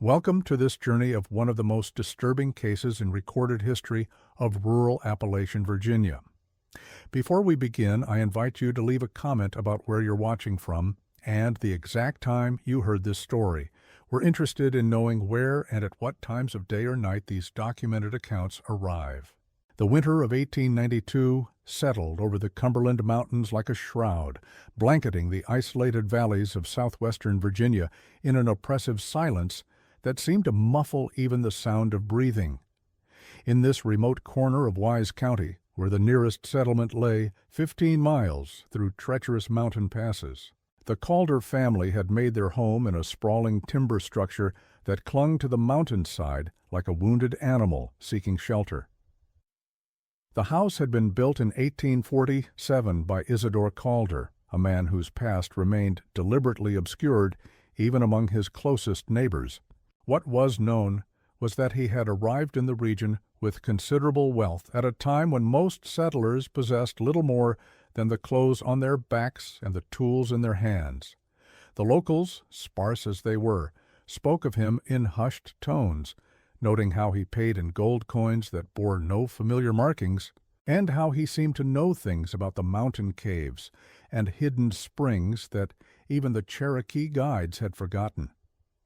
Welcome to this journey of one of the most disturbing cases in recorded history of rural Appalachian Virginia. Before we begin, I invite you to leave a comment about where you're watching from and the exact time you heard this story. We're interested in knowing where and at what times of day or night these documented accounts arrive. The winter of 1892 settled over the Cumberland Mountains like a shroud, blanketing the isolated valleys of southwestern Virginia in an oppressive silence that seemed to muffle even the sound of breathing. In this remote corner of Wise County, where the nearest settlement lay 15 miles through treacherous mountain passes, the Calder family had made their home in a sprawling timber structure that clung to the mountainside like a wounded animal seeking shelter. The house had been built in 1847 by Isidore Calder, a man whose past remained deliberately obscured even among his closest neighbors. What was known was that he had arrived in the region with considerable wealth at a time when most settlers possessed little more than the clothes on their backs and the tools in their hands. The locals, sparse as they were, spoke of him in hushed tones, noting how he paid in gold coins that bore no familiar markings, and how he seemed to know things about the mountain caves and hidden springs that even the Cherokee guides had forgotten.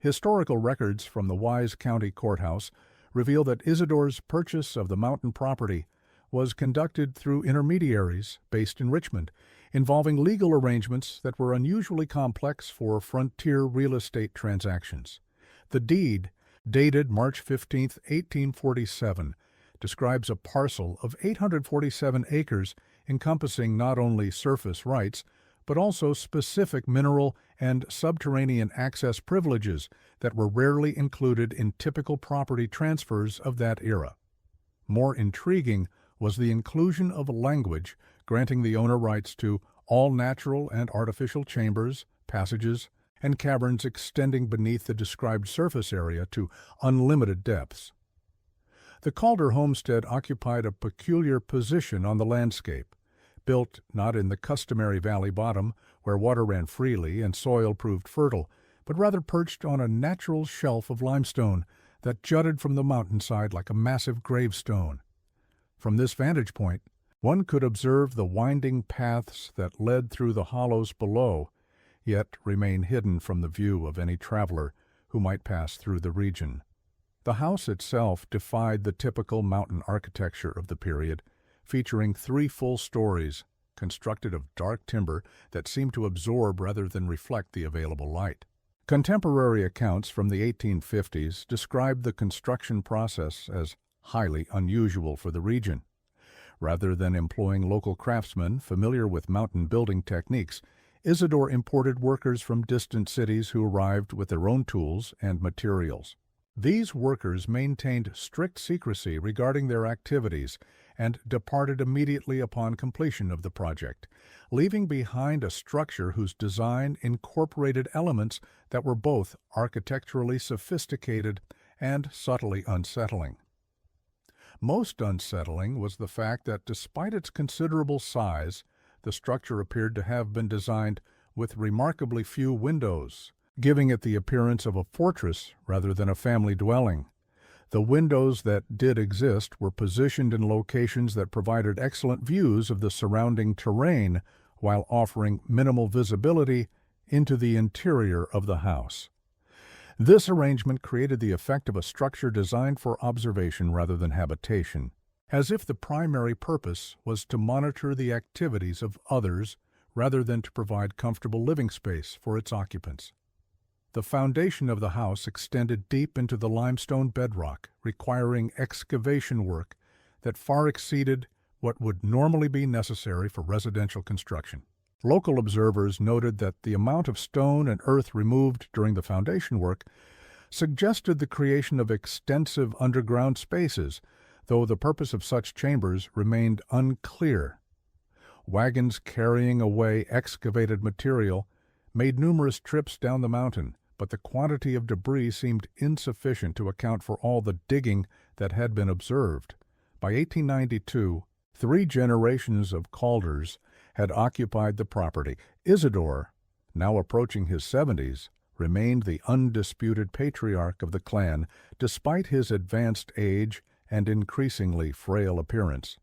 Historical records from the Wise County Courthouse reveal that Isidore's purchase of the mountain property was conducted through intermediaries based in Richmond, involving legal arrangements that were unusually complex for frontier real estate transactions. The deed, dated March 15, 1847, describes a parcel of 847 acres encompassing not only surface rights, but also specific mineral and subterranean access privileges that were rarely included in typical property transfers of that era. More intriguing was the inclusion of language granting the owner rights to all natural and artificial chambers, passages, and caverns extending beneath the described surface area to unlimited depths. The Calder homestead occupied a peculiar position on the landscape, built not in the customary valley bottom, where water ran freely and soil proved fertile, but rather perched on a natural shelf of limestone that jutted from the mountainside like a massive gravestone. From this vantage point, one could observe the winding paths that led through the hollows below, yet remain hidden from the view of any traveler who might pass through the region. The house itself defied the typical mountain architecture of the period, featuring 3 full stories constructed of dark timber that seemed to absorb rather than reflect the available light. Contemporary accounts from the 1850s described the construction process as highly unusual for the region. Rather than employing local craftsmen familiar with mountain building techniques, Isidore imported workers from distant cities who arrived with their own tools and materials. These workers maintained strict secrecy regarding their activities and departed immediately upon completion of the project, leaving behind a structure whose design incorporated elements that were both architecturally sophisticated and subtly unsettling. Most unsettling was the fact that despite its considerable size, the structure appeared to have been designed with remarkably few windows, giving it the appearance of a fortress rather than a family dwelling. The windows that did exist were positioned in locations that provided excellent views of the surrounding terrain while offering minimal visibility into the interior of the house. This arrangement created the effect of a structure designed for observation rather than habitation, as if the primary purpose was to monitor the activities of others rather than to provide comfortable living space for its occupants. The foundation of the house extended deep into the limestone bedrock, requiring excavation work that far exceeded what would normally be necessary for residential construction. Local observers noted that the amount of stone and earth removed during the foundation work suggested the creation of extensive underground spaces, though the purpose of such chambers remained unclear. Wagons carrying away excavated material made numerous trips down the mountain, but the quantity of debris seemed insufficient to account for all the digging that had been observed. By 1892, 3 generations of Calders had occupied the property. Isidore, now approaching his 70s, remained the undisputed patriarch of the clan despite his advanced age and increasingly frail appearance.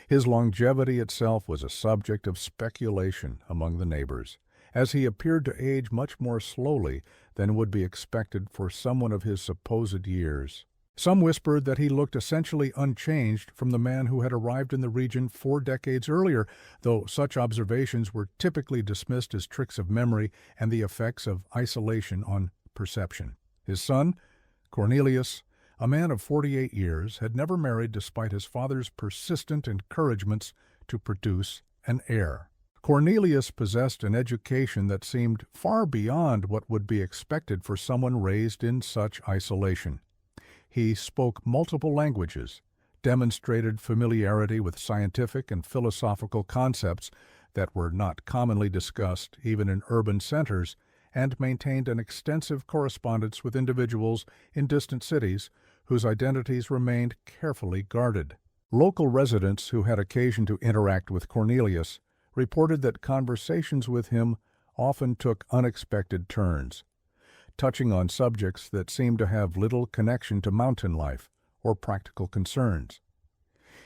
His longevity itself was a subject of speculation among the neighbors, as he appeared to age much more slowly than would be expected for someone of his supposed years. Some whispered that he looked essentially unchanged from the man who had arrived in the region 4 decades earlier, though such observations were typically dismissed as tricks of memory and the effects of isolation on perception. His son, Cornelius, a man of 48 years, had never married despite his father's persistent encouragements to produce an heir. Cornelius possessed an education that seemed far beyond what would be expected for someone raised in such isolation. He spoke multiple languages, demonstrated familiarity with scientific and philosophical concepts that were not commonly discussed even in urban centers, and maintained an extensive correspondence with individuals in distant cities whose identities remained carefully guarded. Local residents who had occasion to interact with Cornelius reported that conversations with him often took unexpected turns, touching on subjects that seemed to have little connection to mountain life or practical concerns.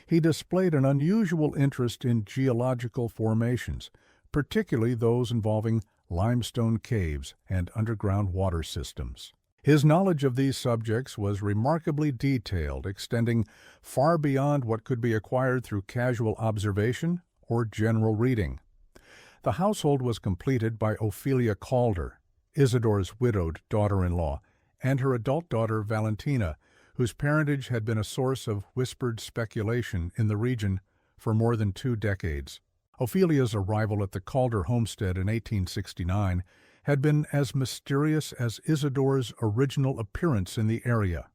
He displayed an unusual interest in geological formations, particularly those involving limestone caves and underground water systems. His knowledge of these subjects was remarkably detailed, extending far beyond what could be acquired through casual observation or general reading. The household was completed by Ophelia Calder, Isidore's widowed daughter-in-law, and her adult daughter Valentina, whose parentage had been a source of whispered speculation in the region for more than 2 decades. Ophelia's arrival at the Calder homestead in 1869 had been as mysterious as Isidore's original appearance in the area.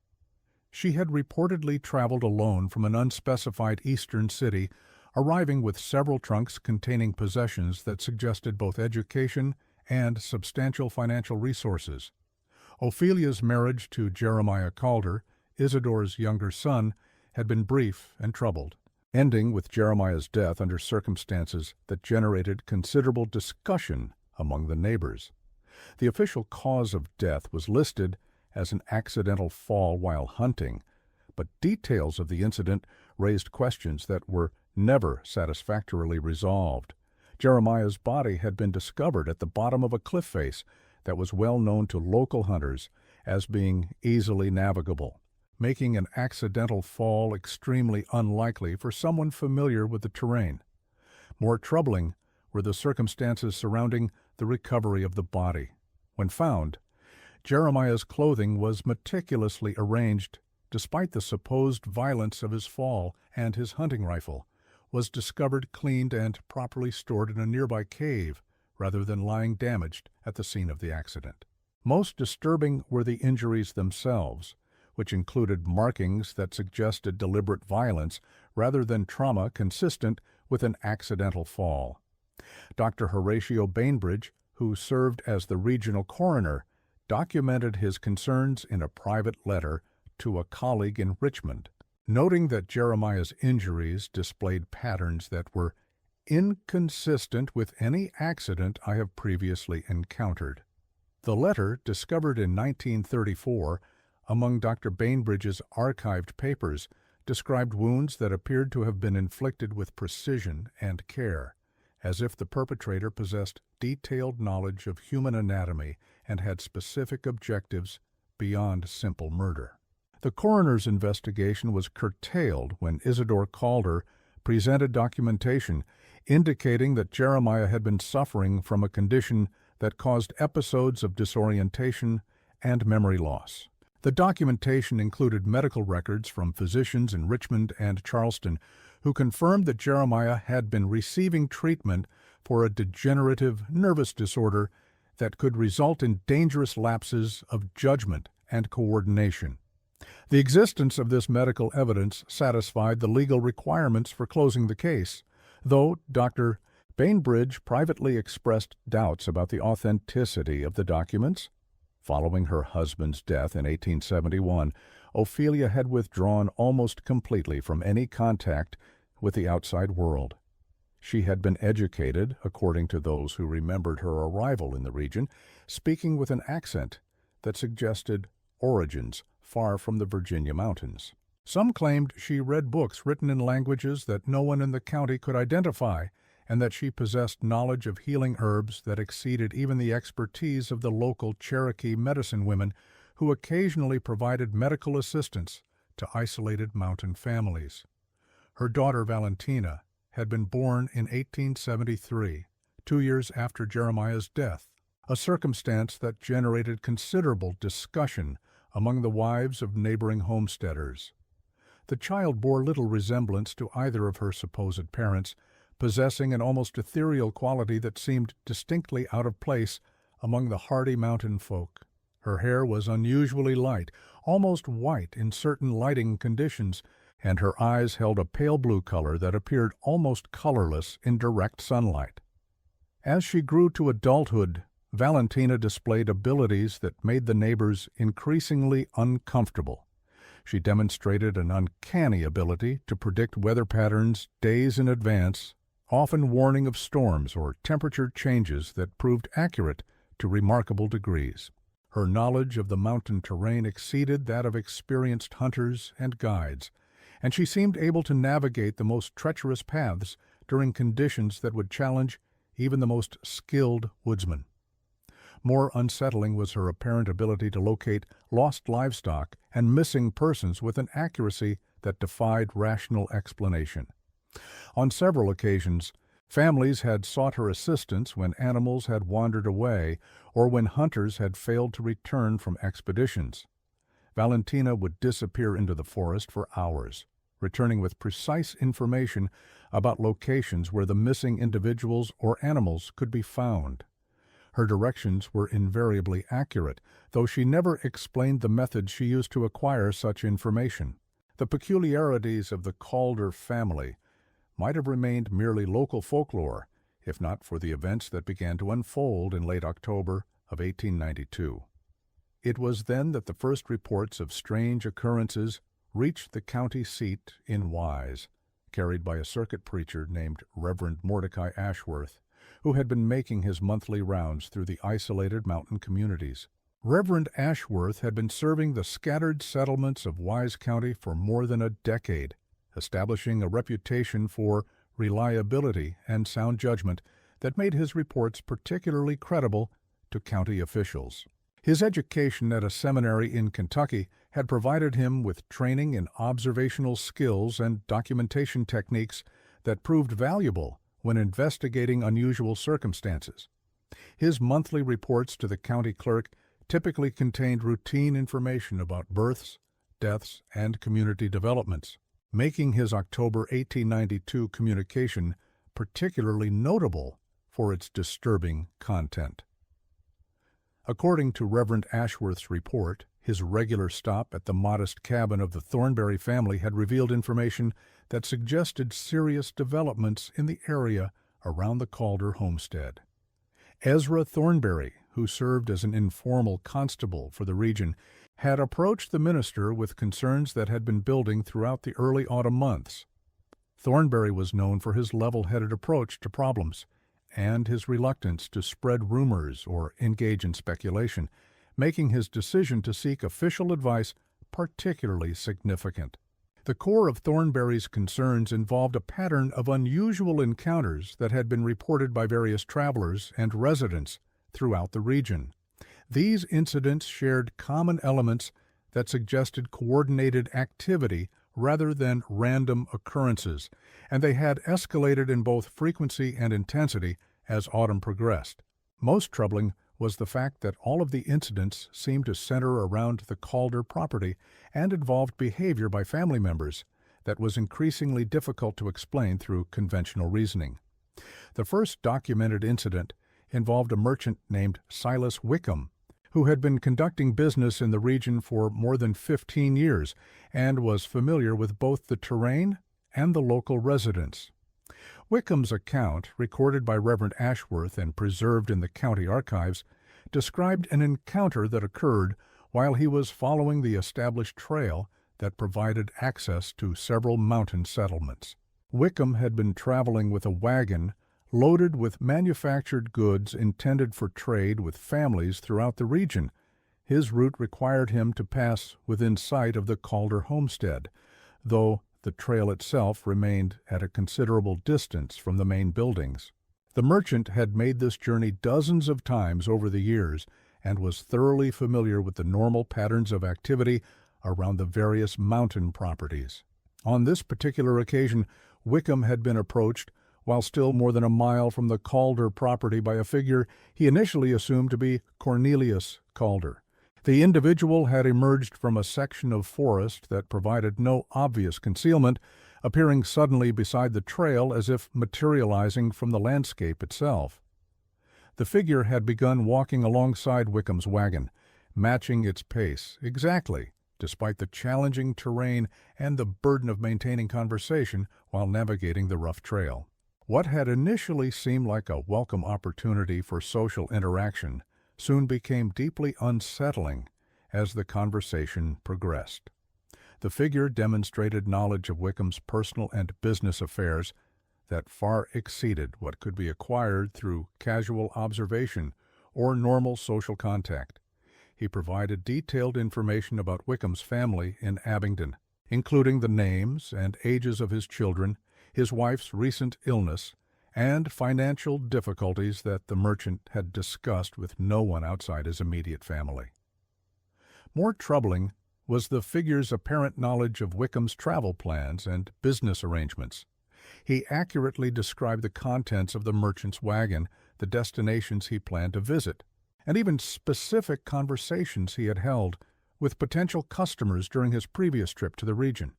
She had reportedly traveled alone from an unspecified eastern city, arriving with several trunks containing possessions that suggested both education and substantial financial resources. Ophelia's marriage to Jeremiah Calder, Isidore's younger son, had been brief and troubled, ending with Jeremiah's death under circumstances that generated considerable discussion among the neighbors. The official cause of death was listed as an accidental fall while hunting, but details of the incident raised questions that were never satisfactorily resolved. Jeremiah's body had been discovered at the bottom of a cliff face that was well known to local hunters as being easily navigable, making an accidental fall extremely unlikely for someone familiar with the terrain. More troubling were the circumstances surrounding the recovery of the body. When found, Jeremiah's clothing was meticulously arranged despite the supposed violence of his fall, and his hunting rifle was discovered cleaned and properly stored in a nearby cave rather than lying damaged at the scene of the accident. Most disturbing were the injuries themselves, which included markings that suggested deliberate violence rather than trauma consistent with an accidental fall. Dr. Horatio Bainbridge, who served as the regional coroner, documented his concerns in a private letter to a colleague in Richmond, noting that Jeremiah's injuries displayed patterns that were inconsistent with any accident I have previously encountered. The letter, discovered in 1934 among Dr. Bainbridge's archived papers, described wounds that appeared to have been inflicted with precision and care, as if the perpetrator possessed detailed knowledge of human anatomy and had specific objectives beyond simple murder. The coroner's investigation was curtailed when Isidore Calder presented documentation indicating that Jeremiah had been suffering from a condition that caused episodes of disorientation and memory loss. The documentation included medical records from physicians in Richmond and Charleston who confirmed that Jeremiah had been receiving treatment for a degenerative nervous disorder that could result in dangerous lapses of judgment and coordination. The existence of this medical evidence satisfied the legal requirements for closing the case, though Dr. Bainbridge privately expressed doubts about the authenticity of the documents. Following her husband's death in 1871, Ophelia had withdrawn almost completely from any contact with the outside world. She had been educated, according to those who remembered her arrival in the region, speaking with an accent that suggested origins far from the Virginia mountains. Some claimed she read books written in languages that no one in the county could identify, and that she possessed knowledge of healing herbs that exceeded even the expertise of the local Cherokee medicine women who occasionally provided medical assistance to isolated mountain families. Her daughter Valentina had been born in 1873, 2 years after Jeremiah's death, a circumstance that generated considerable discussion among the wives of neighboring homesteaders. The child bore little resemblance to either of her supposed parents, possessing an almost ethereal quality that seemed distinctly out of place among the hardy mountain folk. Her hair was unusually light, almost white in certain lighting conditions, and her eyes held a pale blue color that appeared almost colorless in direct sunlight. As she grew to adulthood, Valentina displayed abilities that made the neighbors increasingly uncomfortable. She demonstrated an uncanny ability to predict weather patterns days in advance, often warning of storms or temperature changes that proved accurate to remarkable degrees. Her knowledge of the mountain terrain exceeded that of experienced hunters and guides, and she seemed able to navigate the most treacherous paths during conditions that would challenge even the most skilled woodsman. More unsettling was her apparent ability to locate lost livestock and missing persons with an accuracy that defied rational explanation. On several occasions, families had sought her assistance when animals had wandered away or when hunters had failed to return from expeditions. Valentina would disappear into the forest for hours, returning with precise information about locations where the missing individuals or animals could be found. Her directions were invariably accurate, though she never explained the methods she used to acquire such information. The peculiarities of the Calder family might have remained merely local folklore, if not for the events that began to unfold in late October of 1892. It was then that the first reports of strange occurrences reached the county seat in Wise, carried by a circuit preacher named Reverend Mordecai Ashworth, who had been making his monthly rounds through the isolated mountain communities. Reverend Ashworth had been serving the scattered settlements of Wise County for more than a decade, establishing a reputation for reliability and sound judgment that made his reports particularly credible to county officials. His education at a seminary in Kentucky had provided him with training in observational skills and documentation techniques that proved valuable when investigating unusual circumstances. His monthly reports to the county clerk typically contained routine information about births, deaths, and community developments, making his October 1892 communication particularly notable for its disturbing content. According to Reverend Ashworth's report, his regular stop at the modest cabin of the Thornberry family had revealed information that suggested serious developments in the area around the Calder homestead. Ezra Thornberry, who served as an informal constable for the region, had approached the minister with concerns that had been building throughout the early autumn months. Thornberry was known for his level-headed approach to problems and his reluctance to spread rumors or engage in speculation, making his decision to seek official advice particularly significant. The core of Thornberry's concerns involved a pattern of unusual encounters that had been reported by various travelers and residents throughout the region. These incidents shared common elements that suggested coordinated activity rather than random occurrences, and they had escalated in both frequency and intensity as autumn progressed. Most troubling was the fact that all of the incidents seemed to center around the Calder property and involved behavior by family members that was increasingly difficult to explain through conventional reasoning. The first documented incident involved a merchant named Silas Wickham, who had been conducting business in the region for more than 15 years and was familiar with both the terrain and the local residents. Wickham's account, recorded by Reverend Ashworth and preserved in the county archives, described an encounter that occurred while he was following the established trail that provided access to several mountain settlements. Wickham had been traveling with a wagon loaded with manufactured goods intended for trade with families throughout the region. His route required him to pass within sight of the Calder homestead, though the trail itself remained at a considerable distance from the main buildings. The merchant had made this journey dozens of times over the years and was thoroughly familiar with the normal patterns of activity around the various mountain properties. On this particular occasion, Wickham had been approached while still more than a mile from the Calder property by a figure he initially assumed to be Cornelius Calder. The individual had emerged from a section of forest that provided no obvious concealment, appearing suddenly beside the trail as if materializing from the landscape itself. The figure had begun walking alongside Wickham's wagon, matching its pace exactly, despite the challenging terrain and the burden of maintaining conversation while navigating the rough trail. What had initially seemed like a welcome opportunity for social interaction soon became deeply unsettling as the conversation progressed. The figure demonstrated knowledge of Wickham's personal and business affairs that far exceeded what could be acquired through casual observation or normal social contact. He provided detailed information about Wickham's family in Abingdon, including the names and ages of his children, his wife's recent illness, and financial difficulties that the merchant had discussed with no one outside his immediate family. More troubling was the figure's apparent knowledge of Wickham's travel plans and business arrangements. He accurately described the contents of the merchant's wagon, the destinations he planned to visit, and even specific conversations he had held with potential customers during his previous trip to the region.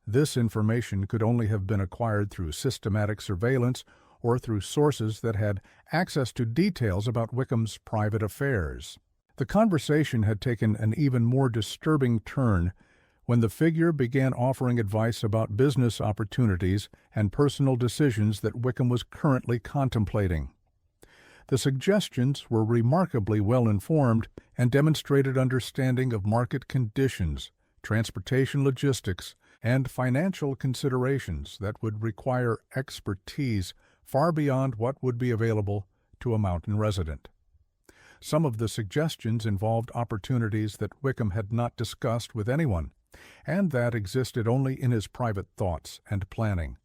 This information could only have been acquired through systematic surveillance or through sources that had access to details about Wickham's private affairs. The conversation had taken an even more disturbing turn when the figure began offering advice about business opportunities and personal decisions that Wickham was currently contemplating. The suggestions were remarkably well informed and demonstrated understanding of market conditions, transportation logistics, and financial considerations that would require expertise far beyond what would be available to a mountain resident. Some of the suggestions involved opportunities that Wickham had not discussed with anyone, and that existed only in his private thoughts and planning.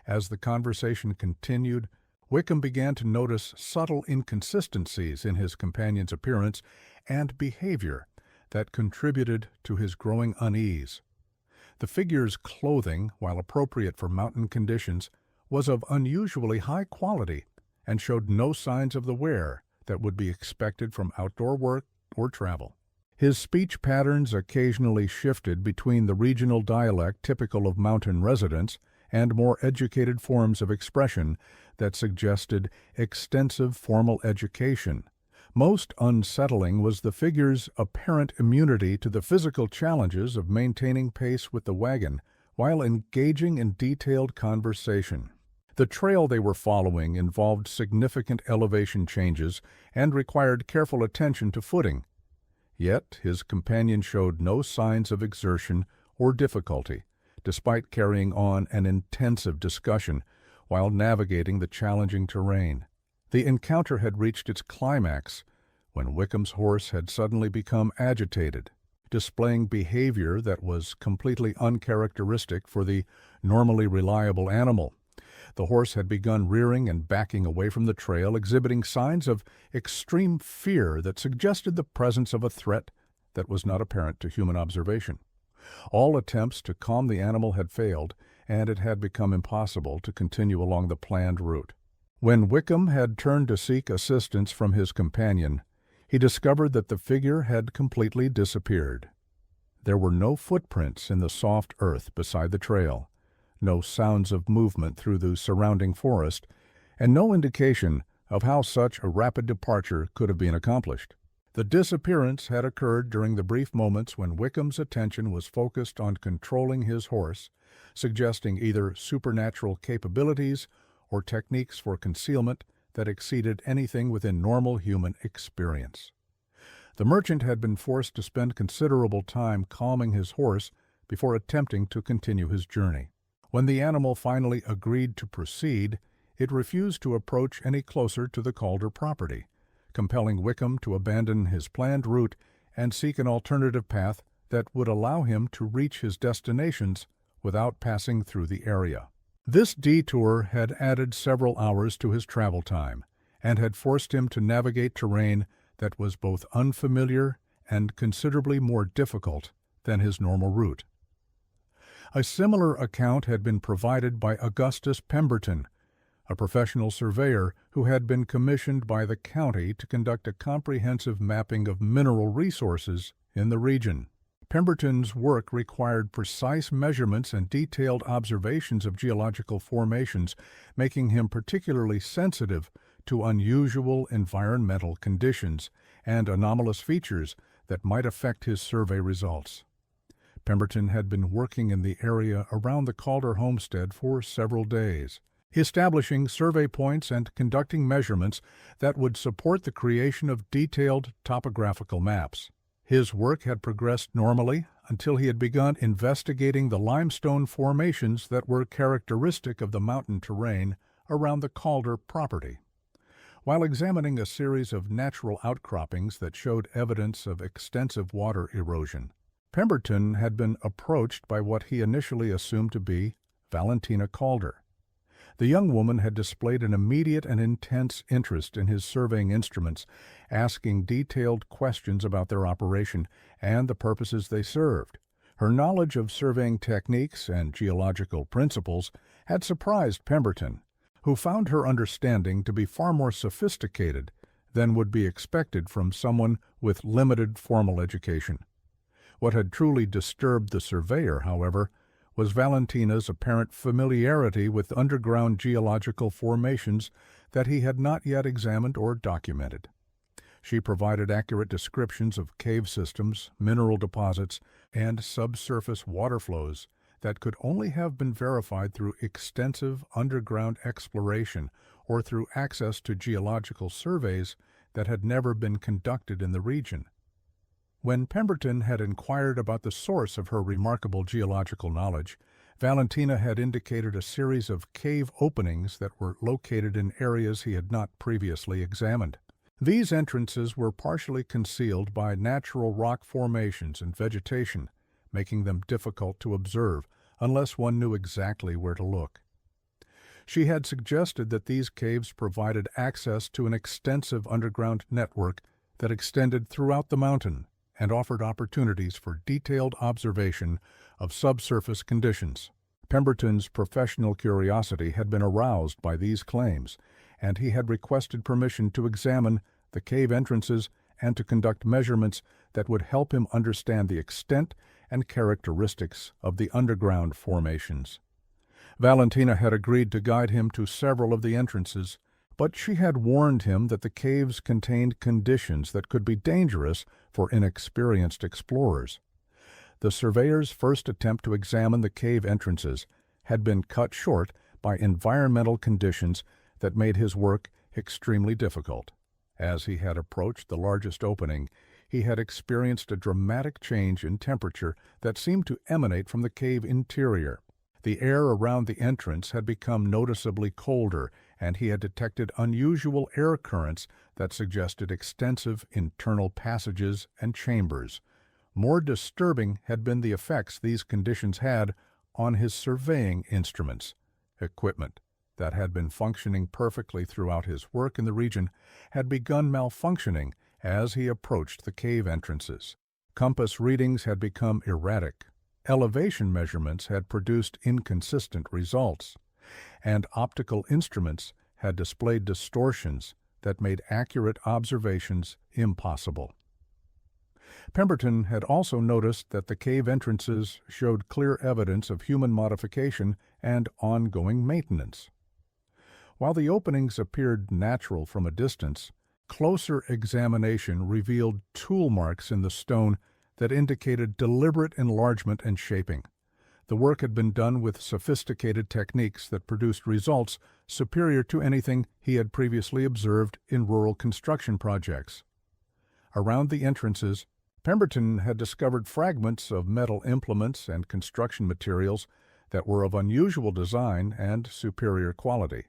As the conversation continued, Wickham began to notice subtle inconsistencies in his companion's appearance and behavior that contributed to his growing unease. The figure's clothing, while appropriate for mountain conditions, was of unusually high quality and showed no signs of the wear that would be expected from outdoor work or travel. His speech patterns occasionally shifted between the regional dialect typical of mountain residents and more educated forms of expression that suggested extensive formal education. Most unsettling was the figure's apparent immunity to the physical challenges of maintaining pace with the wagon while engaging in detailed conversation. The trail they were following involved significant elevation changes and required careful attention to footing. Yet his companion showed no signs of exertion or difficulty, despite carrying on an intensive discussion while navigating the challenging terrain. The encounter had reached its climax when Wickham's horse had suddenly become agitated, displaying behavior that was completely uncharacteristic for the normally reliable animal. The horse had begun rearing and backing away from the trail, exhibiting signs of extreme fear that suggested the presence of a threat that was not apparent to human observation. All attempts to calm the animal had failed, and it had become impossible to continue along the planned route. When Wickham had turned to seek assistance from his companion, he discovered that the figure had completely disappeared. There were no footprints in the soft earth beside the trail, no sounds of movement through the surrounding forest, and no indication of how such a rapid departure could have been accomplished. The disappearance had occurred during the brief moments when Wickham's attention was focused on controlling his horse, suggesting either supernatural capabilities or techniques for concealment that exceeded anything within normal human experience. The merchant had been forced to spend considerable time calming his horse before attempting to continue his journey. When the animal finally agreed to proceed, it refused to approach any closer to the Calder property, compelling Wickham to abandon his planned route and seek an alternative path that would allow him to reach his destinations without passing through the area. This detour had added several hours to his travel time and had forced him to navigate terrain that was both unfamiliar and considerably more difficult than his normal route. A similar account had been provided by Augustus Pemberton, a professional surveyor who had been commissioned by the county to conduct a comprehensive mapping of mineral resources in the region. Pemberton's work required precise measurements and detailed observations of geological formations, making him particularly sensitive to unusual environmental conditions and anomalous features that might affect his survey results. Pemberton had been working in the area around the Calder homestead for several days, establishing survey points and conducting measurements that would support the creation of detailed topographical maps. His work had progressed normally until he had begun investigating the limestone formations that were characteristic of the mountain terrain around the Calder property. While examining a series of natural outcroppings that showed evidence of extensive water erosion, Pemberton had been approached by what he initially assumed to be Valentina Calder. The young woman had displayed an immediate and intense interest in his surveying instruments, asking detailed questions about their operation and the purposes they served. Her knowledge of surveying techniques and geological principles had surprised Pemberton, who found her understanding to be far more sophisticated than would be expected from someone with limited formal education. What had truly disturbed the surveyor, however, was Valentina's apparent familiarity with underground geological formations that he had not yet examined or documented. She provided accurate descriptions of cave systems, mineral deposits, and subsurface water flows that could only have been verified through extensive underground exploration or through access to geological surveys that had never been conducted in the region. When Pemberton had inquired about the source of her remarkable geological knowledge, Valentina had indicated a series of cave openings that were located in areas he had not previously examined. These entrances were partially concealed by natural rock formations and vegetation, making them difficult to observe unless one knew exactly where to look. She had suggested that these caves provided access to an extensive underground network that extended throughout the mountain and offered opportunities for detailed observation of subsurface conditions. Pemberton's professional curiosity had been aroused by these claims, and he had requested permission to examine the cave entrances and to conduct measurements that would help him understand the extent and characteristics of the underground formations. Valentina had agreed to guide him to several of the entrances, but she had warned him that the caves contained conditions that could be dangerous for inexperienced explorers. The surveyor's first attempt to examine the cave entrances had been cut short by environmental conditions that made his work extremely difficult. As he had approached the largest opening, he had experienced a dramatic change in temperature that seemed to emanate from the cave interior. The air around the entrance had become noticeably colder, and he had detected unusual air currents that suggested extensive internal passages and chambers. More disturbing had been the effects these conditions had on his surveying instruments. Equipment that had been functioning perfectly throughout his work in the region had begun malfunctioning as he approached the cave entrances. Compass readings had become erratic. Elevation measurements had produced inconsistent results, and optical instruments had displayed distortions that made accurate observations impossible. Pemberton had also noticed that the cave entrances showed clear evidence of human modification and ongoing maintenance. While the openings appeared natural from a distance, closer examination revealed tool marks in the stone that indicated deliberate enlargement and shaping. The work had been done with sophisticated techniques that produced results superior to anything he had previously observed in rural construction projects. Around the entrances, Pemberton had discovered fragments of metal implements and construction materials that were of unusual design and superior quality.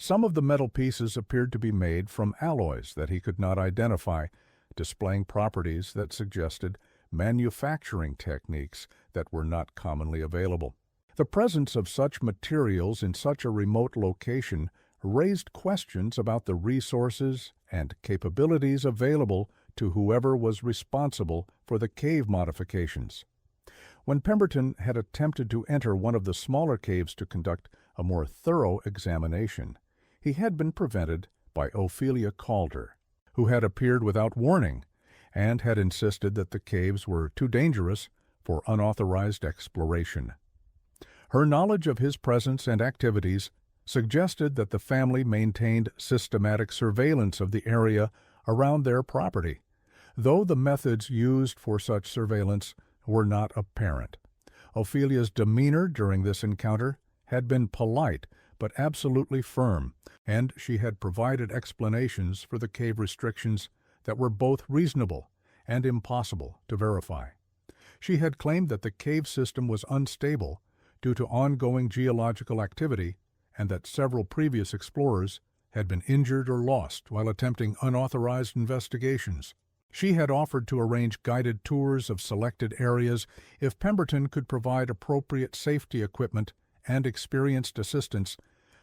Some of the metal pieces appeared to be made from alloys that he could not identify, displaying properties that suggested manufacturing techniques that were not commonly available. The presence of such materials in such a remote location raised questions about the resources and capabilities available to whoever was responsible for the cave modifications. When Pemberton had attempted to enter one of the smaller caves to conduct a more thorough examination, he had been prevented by Ophelia Calder, who had appeared without warning and had insisted that the caves were too dangerous for unauthorized exploration. Her knowledge of his presence and activities suggested that the family maintained systematic surveillance of the area around their property, though the methods used for such surveillance were not apparent. Ophelia's demeanor during this encounter had been polite but absolutely firm, and she had provided explanations for the cave restrictions that were both reasonable and impossible to verify. She had claimed that the cave system was unstable due to ongoing geological activity and that several previous explorers had been injured or lost while attempting unauthorized investigations. She had offered to arrange guided tours of selected areas if Pemberton could provide appropriate safety equipment and experienced assistance,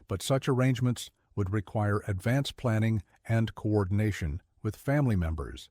but such arrangements would require advanced planning and coordination with family members.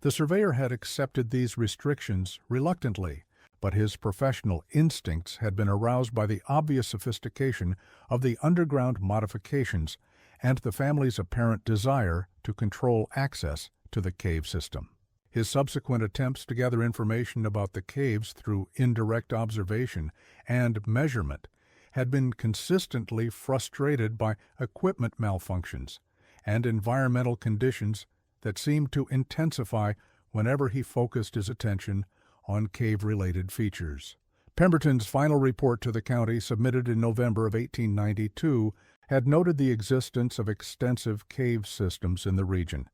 The surveyor had accepted these restrictions reluctantly, but his professional instincts had been aroused by the obvious sophistication of the underground modifications and the family's apparent desire to control access to the cave system. His subsequent attempts to gather information about the caves through indirect observation and measurement had been consistently frustrated by equipment malfunctions and environmental conditions that seemed to intensify whenever he focused his attention on cave-related features. Pemberton's final report to the county, submitted in November of 1892, had noted the existence of extensive cave systems in the region,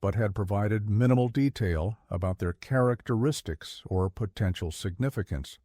but had provided minimal detail about their characteristics or potential significance.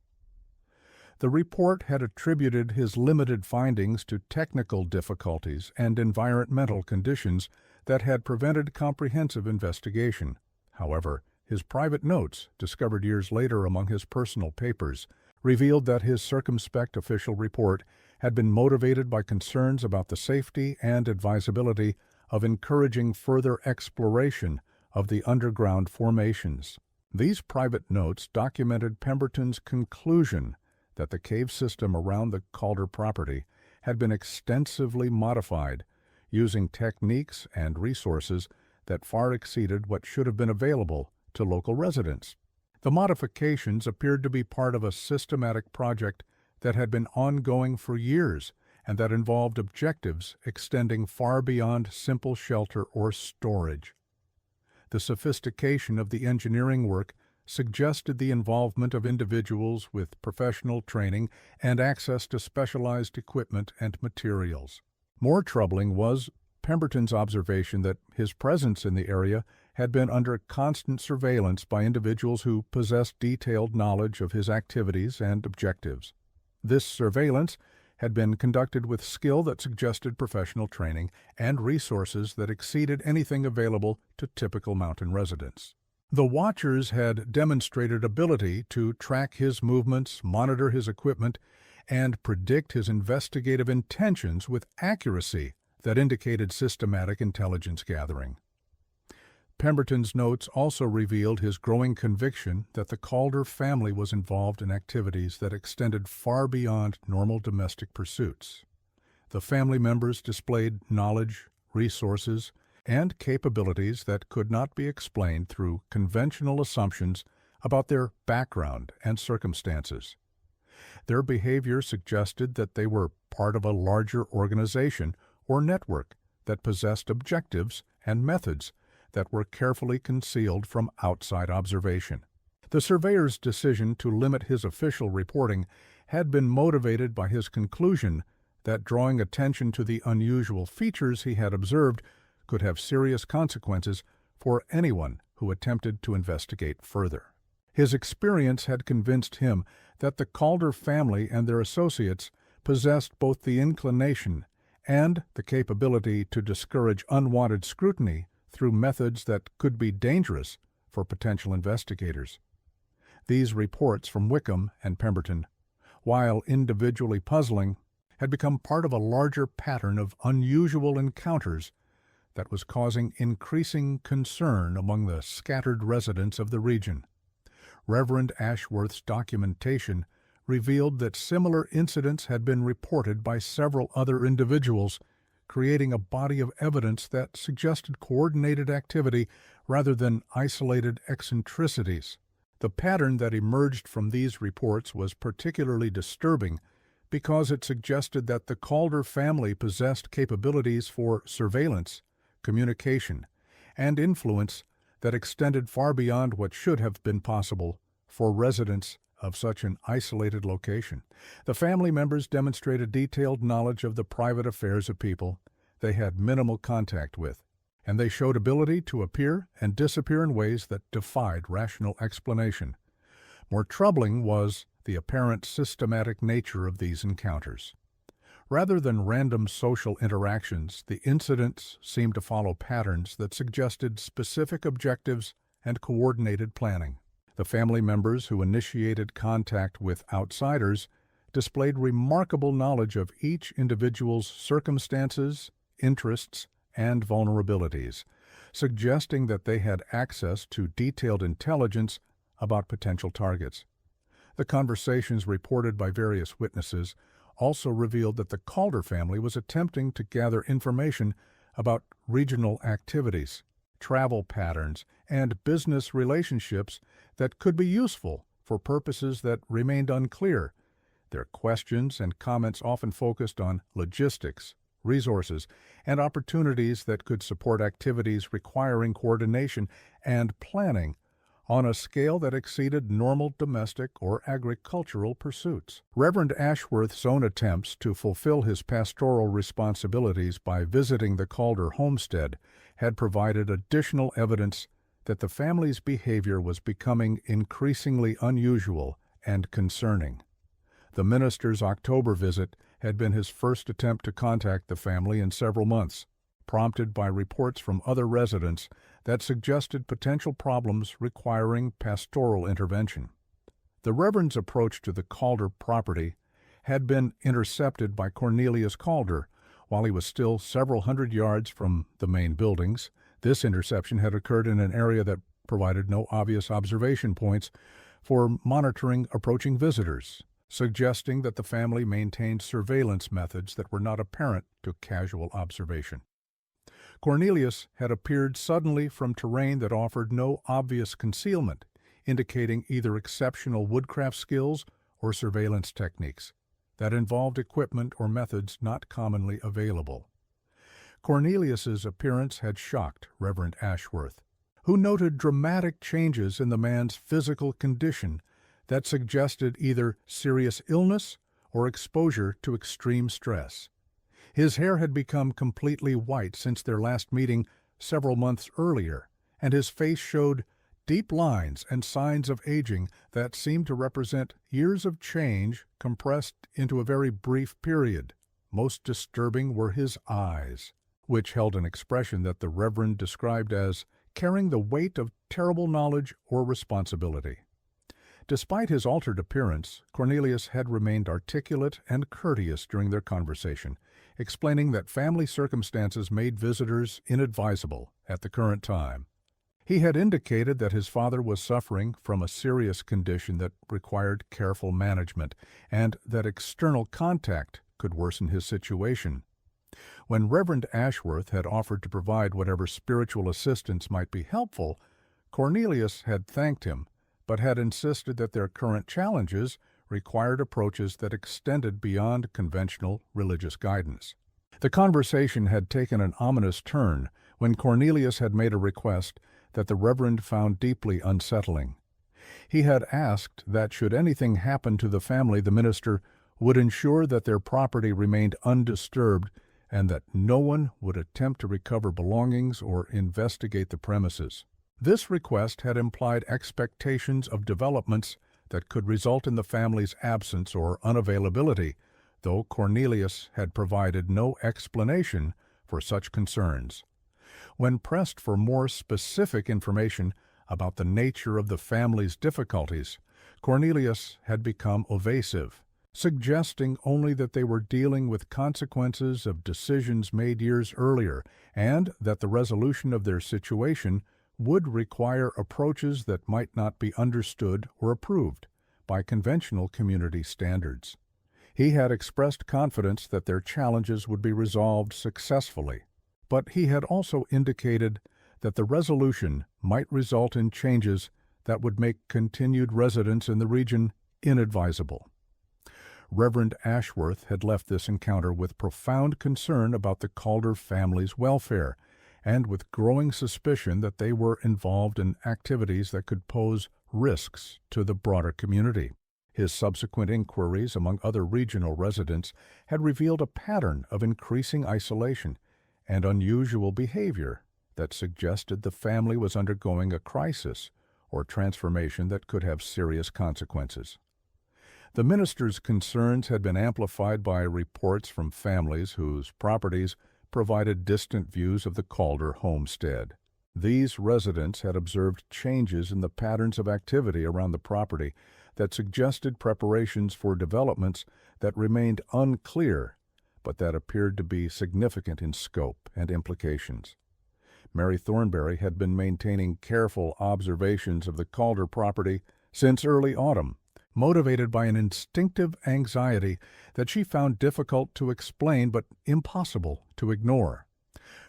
The report had attributed his limited findings to technical difficulties and environmental conditions that had prevented comprehensive investigation. However, his private notes, discovered years later among his personal papers, revealed that his circumspect official report had been motivated by concerns about the safety and advisability of encouraging further exploration of the underground formations. These private notes documented Pemberton's conclusion that the cave system around the Calder property had been extensively modified using techniques and resources that far exceeded what should have been available to local residents. The modifications appeared to be part of a systematic project that had been ongoing for years and that involved objectives extending far beyond simple shelter or storage. The sophistication of the engineering work suggested the involvement of individuals with professional training and access to specialized equipment and materials. More troubling was Pemberton's observation that his presence in the area had been under constant surveillance by individuals who possessed detailed knowledge of his activities and objectives. This surveillance had been conducted with skill that suggested professional training and resources that exceeded anything available to typical mountain residents. The watchers had demonstrated ability to track his movements, monitor his equipment, and predict his investigative intentions with accuracy that indicated systematic intelligence gathering. Pemberton's notes also revealed his growing conviction that the Calder family was involved in activities that extended far beyond normal domestic pursuits. The family members displayed knowledge, resources, and capabilities that could not be explained through conventional assumptions about their background and circumstances. Their behavior suggested that they were part of a larger organization or network that possessed objectives and methods that were carefully concealed from outside observation. The surveyor's decision to limit his official reporting had been motivated by his conclusion that drawing attention to the unusual features he had observed could have serious consequences for anyone who attempted to investigate further. His experience had convinced him that the Calder family and their associates possessed both the inclination and the capability to discourage unwanted scrutiny through methods that could be dangerous for potential investigators. These reports from Wickham and Pemberton, while individually puzzling, had become part of a larger pattern of unusual encounters that was causing increasing concern among the scattered residents of the region. Reverend Ashworth's documentation revealed that similar incidents had been reported by several other individuals, creating a body of evidence that suggested coordinated activity rather than isolated eccentricities. The pattern that emerged from these reports was particularly disturbing because it suggested that the Calder family possessed capabilities for surveillance, communication, and influence that extended far beyond what should have been possible for residents of such an isolated location. The family members demonstrated detailed knowledge of the private affairs of people they had minimal contact with, and they showed ability to appear and disappear in ways that defied rational explanation. More troubling was the apparent systematic nature of these encounters. Rather than random social interactions, the incidents seemed to follow patterns that suggested specific objectives and coordinated planning. The family members who initiated contact with outsiders displayed remarkable knowledge of each individual's circumstances, interests, and vulnerabilities, suggesting that they had access to detailed intelligence about potential targets. The conversations reported by various witnesses also revealed that the Calder family was attempting to gather information about regional activities, travel patterns, and business relationships that could be useful for purposes that remained unclear. Their questions and comments often focused on logistics, resources, and opportunities that could support activities requiring coordination and planning on a scale that exceeded normal domestic or agricultural pursuits. Reverend Ashworth's own attempts to fulfill his pastoral responsibilities by visiting the Calder homestead had provided additional evidence that the family's behavior was becoming increasingly unusual and concerning. The minister's October visit had been his first attempt to contact the family in several months, prompted by reports from other residents that suggested potential problems requiring pastoral intervention. The Reverend's approach to the Calder property had been intercepted by Cornelius Calder while he was still several hundred yards from the main buildings. This interception had occurred in an area that provided no obvious observation points for monitoring approaching visitors, suggesting that the family maintained surveillance methods that were not apparent to casual observation. Cornelius had appeared suddenly from terrain that offered no obvious concealment, indicating either exceptional woodcraft skills or surveillance techniques that involved equipment or methods not commonly available. Cornelius's appearance had shocked Reverend Ashworth, who noted dramatic changes in the man's physical condition that suggested either serious illness or exposure to extreme stress. His hair had become completely white since their last meeting several months earlier, and his face showed deep lines and signs of aging that seemed to represent years of change compressed into a very brief period. Most disturbing were his eyes, which held an expression that the Reverend described as carrying the weight of terrible knowledge or responsibility. Despite his altered appearance, Cornelius had remained articulate and courteous during their conversation, explaining that family circumstances made visitors inadvisable at the current time. He had indicated that his father was suffering from a serious condition that required careful management, and that external contact could worsen his situation. When Reverend Ashworth had offered to provide whatever spiritual assistance might be helpful, Cornelius had thanked him, but had insisted that their current challenges required approaches that extended beyond conventional religious guidance. The conversation had taken an ominous turn when Cornelius had made a request that the Reverend found deeply unsettling. He had asked that should anything happen to the family, the minister would ensure that their property remained undisturbed and that no one would attempt to recover belongings or investigate the premises. This request had implied expectations of developments that could result in the family's absence or unavailability, though Cornelius had provided no explanation for such concerns. When pressed for more specific information about the nature of the family's difficulties, Cornelius had become evasive, suggesting only that they were dealing with consequences of decisions made years earlier and that the resolution of their situation would require approaches that might not be understood or approved by conventional community standards. He had expressed confidence that their challenges would be resolved successfully, but he had also indicated that the resolution might result in changes that would make continued residence in the region inadvisable. Reverend Ashworth had left this encounter with profound concern about the Calder family's welfare and with growing suspicion that they were involved in activities that could pose risks to the broader community. His subsequent inquiries among other regional residents had revealed a pattern of increasing isolation and unusual behavior that suggested the family was undergoing a crisis or transformation that could have serious consequences. The minister's concerns had been amplified by reports from families whose properties provided distant views of the Calder homestead. These residents had observed changes in the patterns of activity around the property that suggested preparations for developments that remained unclear, but that appeared to be significant in scope and implications. Mary Thornberry had been maintaining careful observations of the Calder property since early autumn, motivated by an instinctive anxiety that she found difficult to explain but impossible to ignore.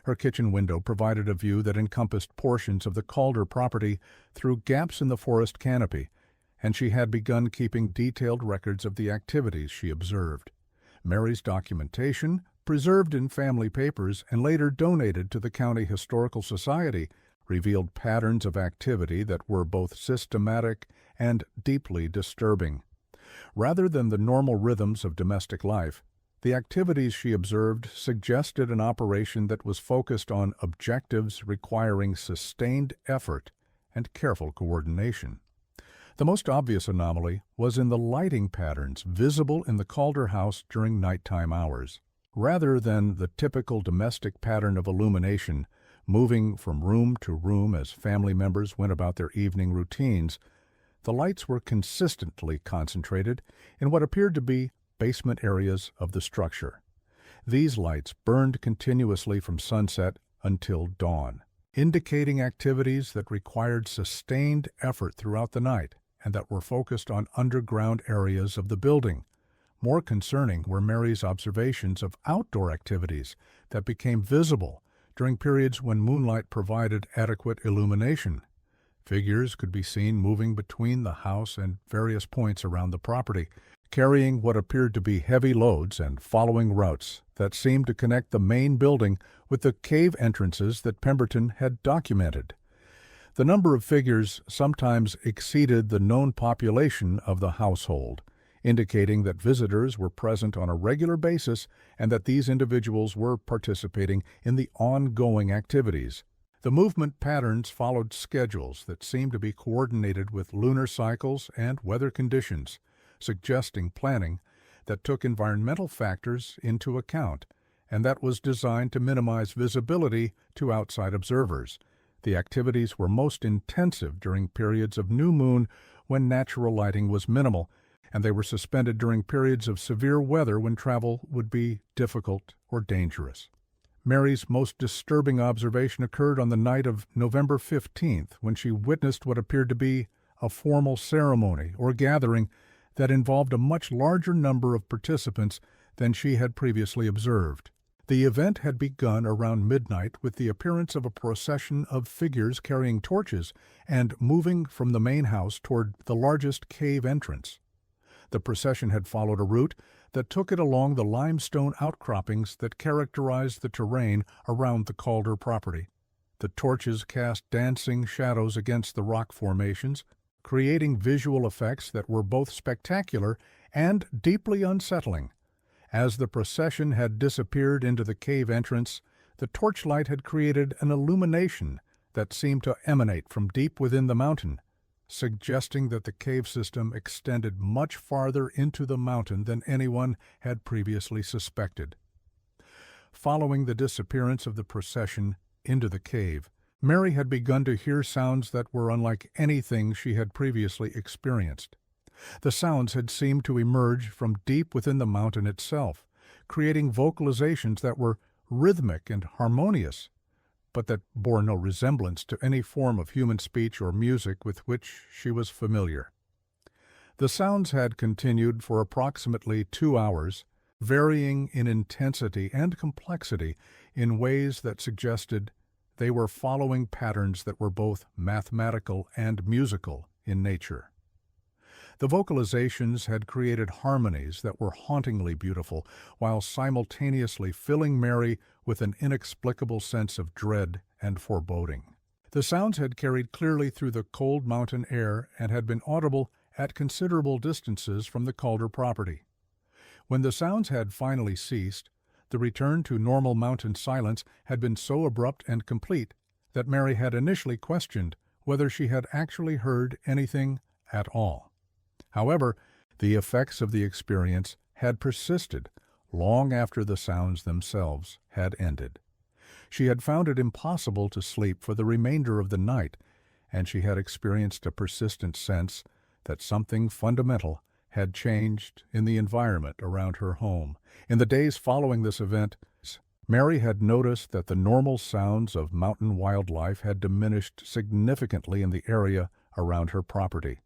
Her kitchen window provided a view that encompassed portions of the Calder property through gaps in the forest canopy, and she had begun keeping detailed records of the activities she observed. Mary's documentation, preserved in family papers and later donated to the County Historical Society, revealed patterns of activity that were both systematic and deeply disturbing. Rather than the normal rhythms of domestic life, the activities she observed suggested an operation that was focused on objectives requiring sustained effort and careful coordination. The most obvious anomaly was in the lighting patterns visible in the Calder house during nighttime hours. Rather than the typical domestic pattern of illumination, moving from room to room as family members went about their evening routines, the lights were consistently concentrated in what appeared to be basement areas of the structure. These lights burned continuously from sunset until dawn, indicating activities that required sustained effort throughout the night and that were focused on underground areas of the building. More concerning were Mary's observations of outdoor activities that became visible during periods when moonlight provided adequate illumination. Figures could be seen moving between the house and various points around the property, carrying what appeared to be heavy loads and following routes that seemed to connect the main building with the cave entrances that Pemberton had documented. The number of figures sometimes exceeded the known population of the household, indicating that visitors were present on a regular basis and that these individuals were participating in the ongoing activities. The movement patterns followed schedules that seemed to be coordinated with lunar cycles and weather conditions, suggesting planning that took environmental factors into account and that was designed to minimize visibility to outside observers. The activities were most intensive during periods of new moon when natural lighting was minimal, and they were suspended during periods of severe weather when travel would be difficult or dangerous. Mary's most disturbing observation occurred on the night of November 15th, when she witnessed what appeared to be a formal ceremony or gathering that involved a much larger number of participants than she had previously observed. The event had begun around midnight with the appearance of a procession of figures carrying torches and moving from the main house toward the largest cave entrance. The procession had followed a route that took it along the limestone outcroppings that characterized the terrain around the Calder property. The torches cast dancing shadows against the rock formations, creating visual effects that were both spectacular and deeply unsettling. As the procession had disappeared into the cave entrance, the torchlight had created an illumination that seemed to emanate from deep within the mountain, suggesting that the cave system extended much farther into the mountain than anyone had previously suspected. Following the disappearance of the procession into the cave, Mary had begun to hear sounds that were unlike anything she had previously experienced. The sounds had seemed to emerge from deep within the mountain itself, creating vocalizations that were rhythmic and harmonious, but that bore no resemblance to any form of human speech or music with which she was familiar. The sounds had continued for approximately 2 hours, varying in intensity and complexity in ways that suggested they were following patterns that were both mathematical and musical in nature. The vocalizations had created harmonies that were hauntingly beautiful, while simultaneously filling Mary with an inexplicable sense of dread and foreboding. The sounds had carried clearly through the cold mountain air and had been audible at considerable distances from the Calder property. When the sounds had finally ceased, the return to normal mountain silence had been so abrupt and complete that Mary had initially questioned whether she had actually heard anything at all. However, the effects of the experience had persisted long after the sounds themselves had ended. She had found it impossible to sleep for the remainder of the night, and she had experienced a persistent sense that something fundamental had changed in the environment around her home. In the days following this event, Mary had noticed that the normal sounds of mountain wildlife had diminished significantly in the area around her property.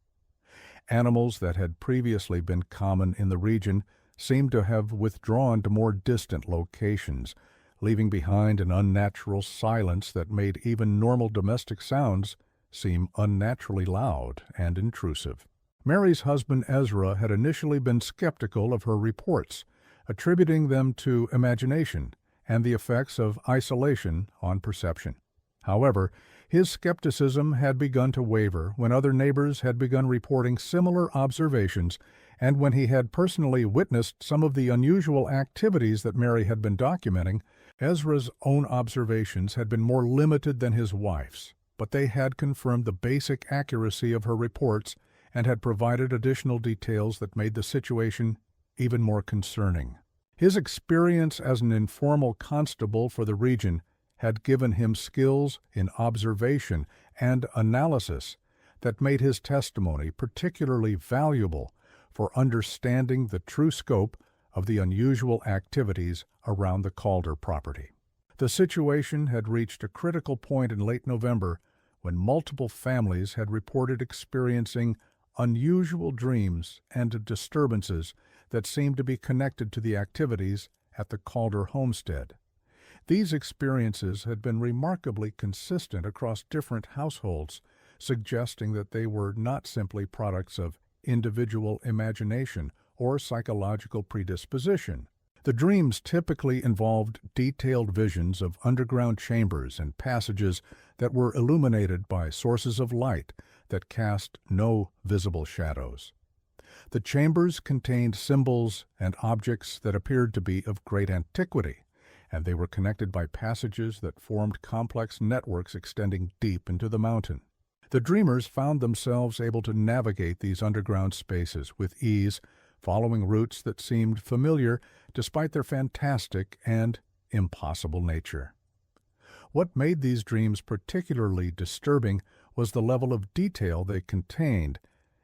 Animals that had previously been common in the region seemed to have withdrawn to more distant locations, leaving behind an unnatural silence that made even normal domestic sounds seem unnaturally loud and intrusive. Mary's husband Ezra had initially been skeptical of her reports, attributing them to imagination and the effects of isolation on perception. However, his skepticism had begun to waver when other neighbors had begun reporting similar observations, and when he had personally witnessed some of the unusual activities that Mary had been documenting. Ezra's own observations had been more limited than his wife's, but they had confirmed the basic accuracy of her reports and had provided additional details that made the situation even more concerning. His experience as an informal constable for the region had given him skills in observation and analysis that made his testimony particularly valuable for understanding the true scope of the unusual activities around the Calder property. The situation had reached a critical point in late November when multiple families had reported experiencing unusual dreams and disturbances that seemed to be connected to the activities at the Calder homestead. These experiences had been remarkably consistent across different households, suggesting that they were not simply products of individual imagination or psychological predisposition. The dreams typically involved detailed visions of underground chambers and passages that were illuminated by sources of light that cast no visible shadows. The chambers contained symbols and objects that appeared to be of great antiquity, and they were connected by passages that formed complex networks extending deep into the mountain. The dreamers found themselves able to navigate these underground spaces with ease, following routes that seemed familiar despite their fantastic and impossible nature. What made these dreams particularly disturbing was the level of detail they contained,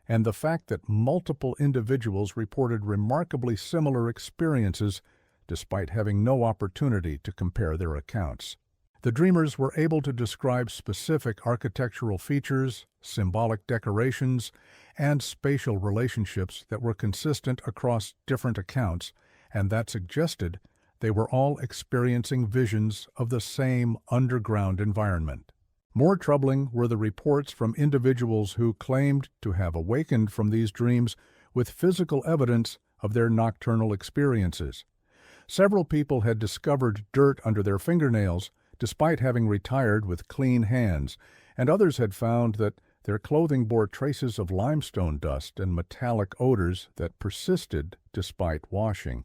and the fact that multiple individuals reported remarkably similar experiences despite having no opportunity to compare their accounts. The dreamers were able to describe specific architectural features, symbolic decorations, and spatial relationships that were consistent across different accounts, and that suggested they were all experiencing visions of the same underground environment. More troubling were the reports from individuals who claimed to have awakened from these dreams with physical evidence of their nocturnal experiences. Several people had discovered dirt under their fingernails, despite having retired with clean hands, and others had found that their clothing bore traces of limestone dust and metallic odors that persisted despite washing.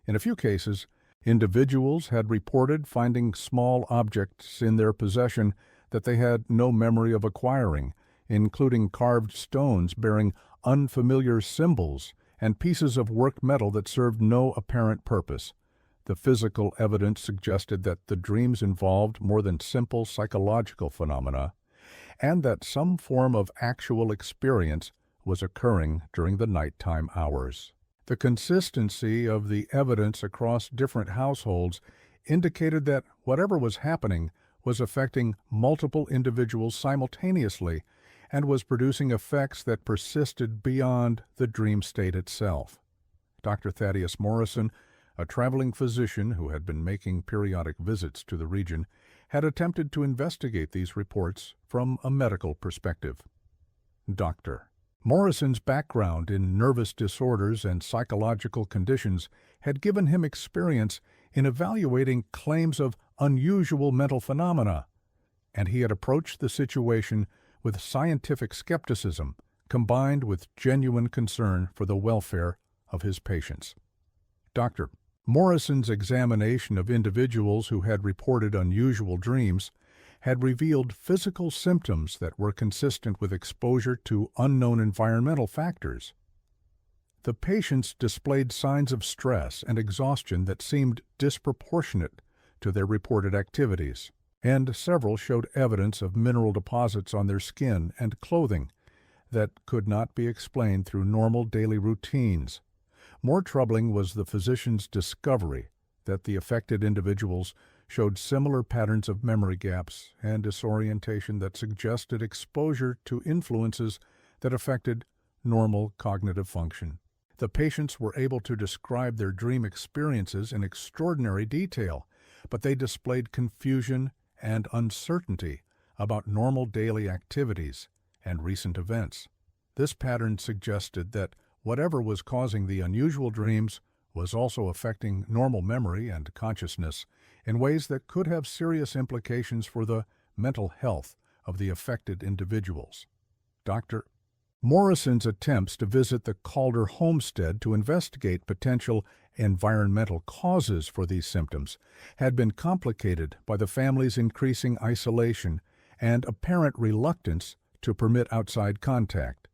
In a few cases, individuals had reported finding small objects in their possession that they had no memory of acquiring, including carved stones bearing unfamiliar symbols and pieces of worked metal that served no apparent purpose. The physical evidence suggested that the dreams involved more than simple psychological phenomena, and that some form of actual experience was occurring during the nighttime hours. The consistency of the evidence across different households indicated that whatever was happening was affecting multiple individuals simultaneously and was producing effects that persisted beyond the dream state itself. Dr. Thaddeus Morrison, a traveling physician who had been making periodic visits to the region, had attempted to investigate these reports from a medical perspective. Dr. Morrison's background in nervous disorders and psychological conditions had given him experience in evaluating claims of unusual mental phenomena, and he had approached the situation with scientific skepticism combined with genuine concern for the welfare of his patients. Dr. Morrison's examination of individuals who had reported unusual dreams had revealed physical symptoms that were consistent with exposure to unknown environmental factors. The patients displayed signs of stress and exhaustion that seemed disproportionate to their reported activities, and several showed evidence of mineral deposits on their skin and clothing that could not be explained through normal daily routines. More troubling was the physician's discovery that the affected individuals showed similar patterns of memory gaps and disorientation that suggested exposure to influences that affected normal cognitive function. The patients were able to describe their dream experiences in extraordinary detail, but they displayed confusion and uncertainty about normal daily activities and recent events. This pattern suggested that whatever was causing the unusual dreams was also affecting normal memory and consciousness in ways that could have serious implications for the mental health of the affected individuals. Dr. Morrison's attempts to visit the Calder homestead to investigate potential environmental causes for these symptoms had been complicated by the family's increasing isolation and apparent reluctance to permit outside contact.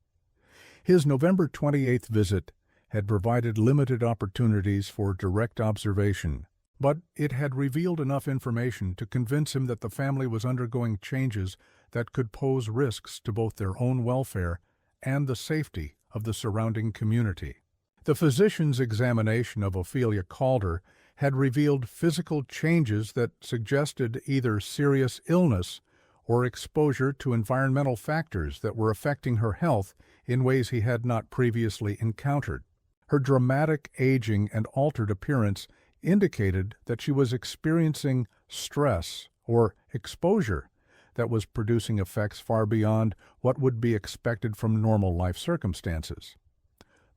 His November 28th visit had provided limited opportunities for direct observation, but it had revealed enough information to convince him that the family was undergoing changes that could pose risks to both their own welfare and the safety of the surrounding community. The physician's examination of Ophelia Calder had revealed physical changes that suggested either serious illness or exposure to environmental factors that were affecting her health in ways he had not previously encountered. Her dramatic aging and altered appearance indicated that she was experiencing stress or exposure that was producing effects far beyond what would be expected from normal life circumstances.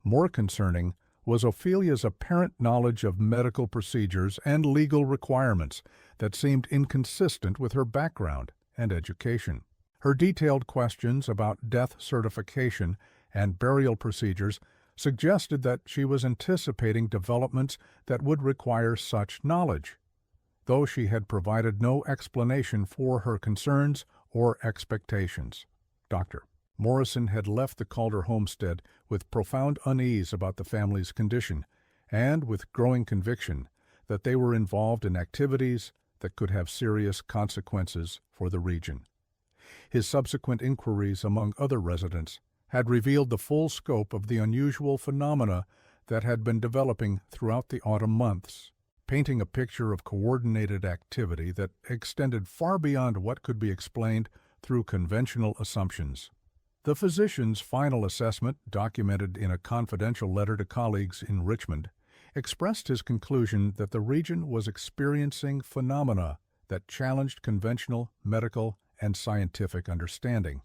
More concerning was Ophelia's apparent knowledge of medical procedures and legal requirements that seemed inconsistent with her background and education. Her detailed questions about death certification and burial procedures suggested that she was anticipating developments that would require such knowledge, though she had provided no explanation for her concerns or expectations. Dr. Morrison had left the Calder homestead with profound unease about the family's condition and with growing conviction that they were involved in activities that could have serious consequences for the region. His subsequent inquiries among other residents had revealed the full scope of the unusual phenomena that had been developing throughout the autumn months, painting a picture of coordinated activity that extended far beyond what could be explained through conventional assumptions. The physician's final assessment, documented in a confidential letter to colleagues in Richmond, expressed his conclusion that the region was experiencing phenomena that challenged conventional medical and scientific understanding.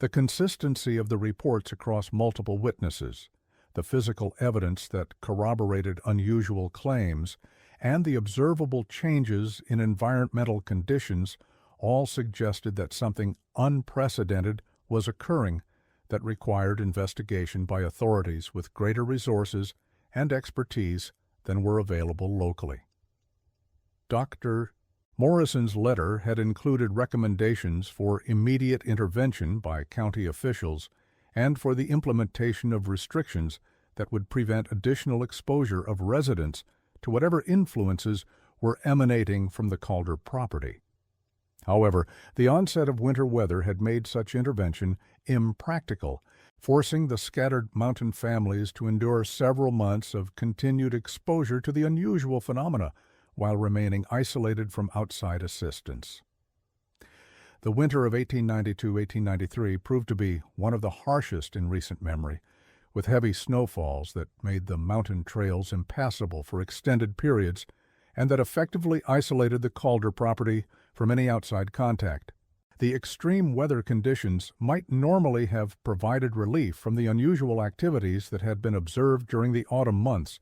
The consistency of the reports across multiple witnesses, the physical evidence that corroborated unusual claims, and the observable changes in environmental conditions all suggested that something unprecedented was occurring that required investigation by authorities with greater resources and expertise than were available locally. Dr. Morrison's letter had included recommendations for immediate intervention by county officials and for the implementation of restrictions that would prevent additional exposure of residents to whatever influences were emanating from the Calder property. However, the onset of winter weather had made such intervention impractical, forcing the scattered mountain families to endure several months of continued exposure to the unusual phenomena while remaining isolated from outside assistance. The winter of 1892-1893 proved to be one of the harshest in recent memory, with heavy snowfalls that made the mountain trails impassable for extended periods and that effectively isolated the Calder property from any outside contact. The extreme weather conditions might normally have provided relief from the unusual activities that had been observed during the autumn months,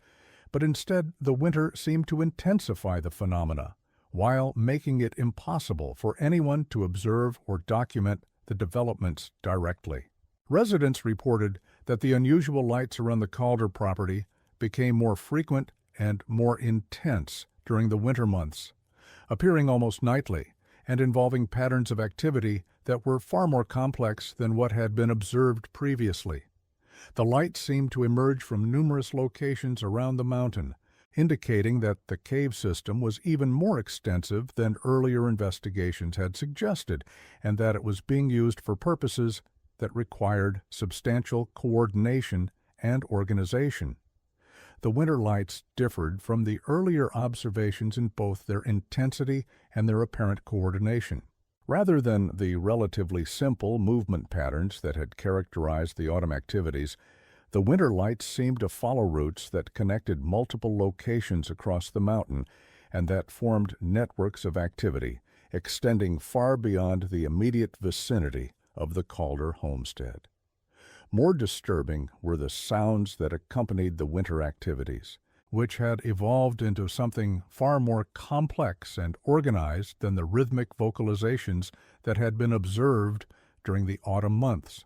but instead the winter seemed to intensify the phenomena, while making it impossible for anyone to observe or document the developments directly. Residents reported that the unusual lights around the Calder property became more frequent and more intense during the winter months, appearing almost nightly and involving patterns of activity that were far more complex than what had been observed previously. The lights seemed to emerge from numerous locations around the mountain, indicating that the cave system was even more extensive than earlier investigations had suggested, and that it was being used for purposes that required substantial coordination and organization. The winter lights differed from the earlier observations in both their intensity and their apparent coordination. Rather than the relatively simple movement patterns that had characterized the autumn activities, the winter lights seemed to follow routes that connected multiple locations across the mountain and that formed networks of activity extending far beyond the immediate vicinity of the Calder homestead. More disturbing were the sounds that accompanied the winter activities, which had evolved into something far more complex and organized than the rhythmic vocalizations that had been observed during the autumn months.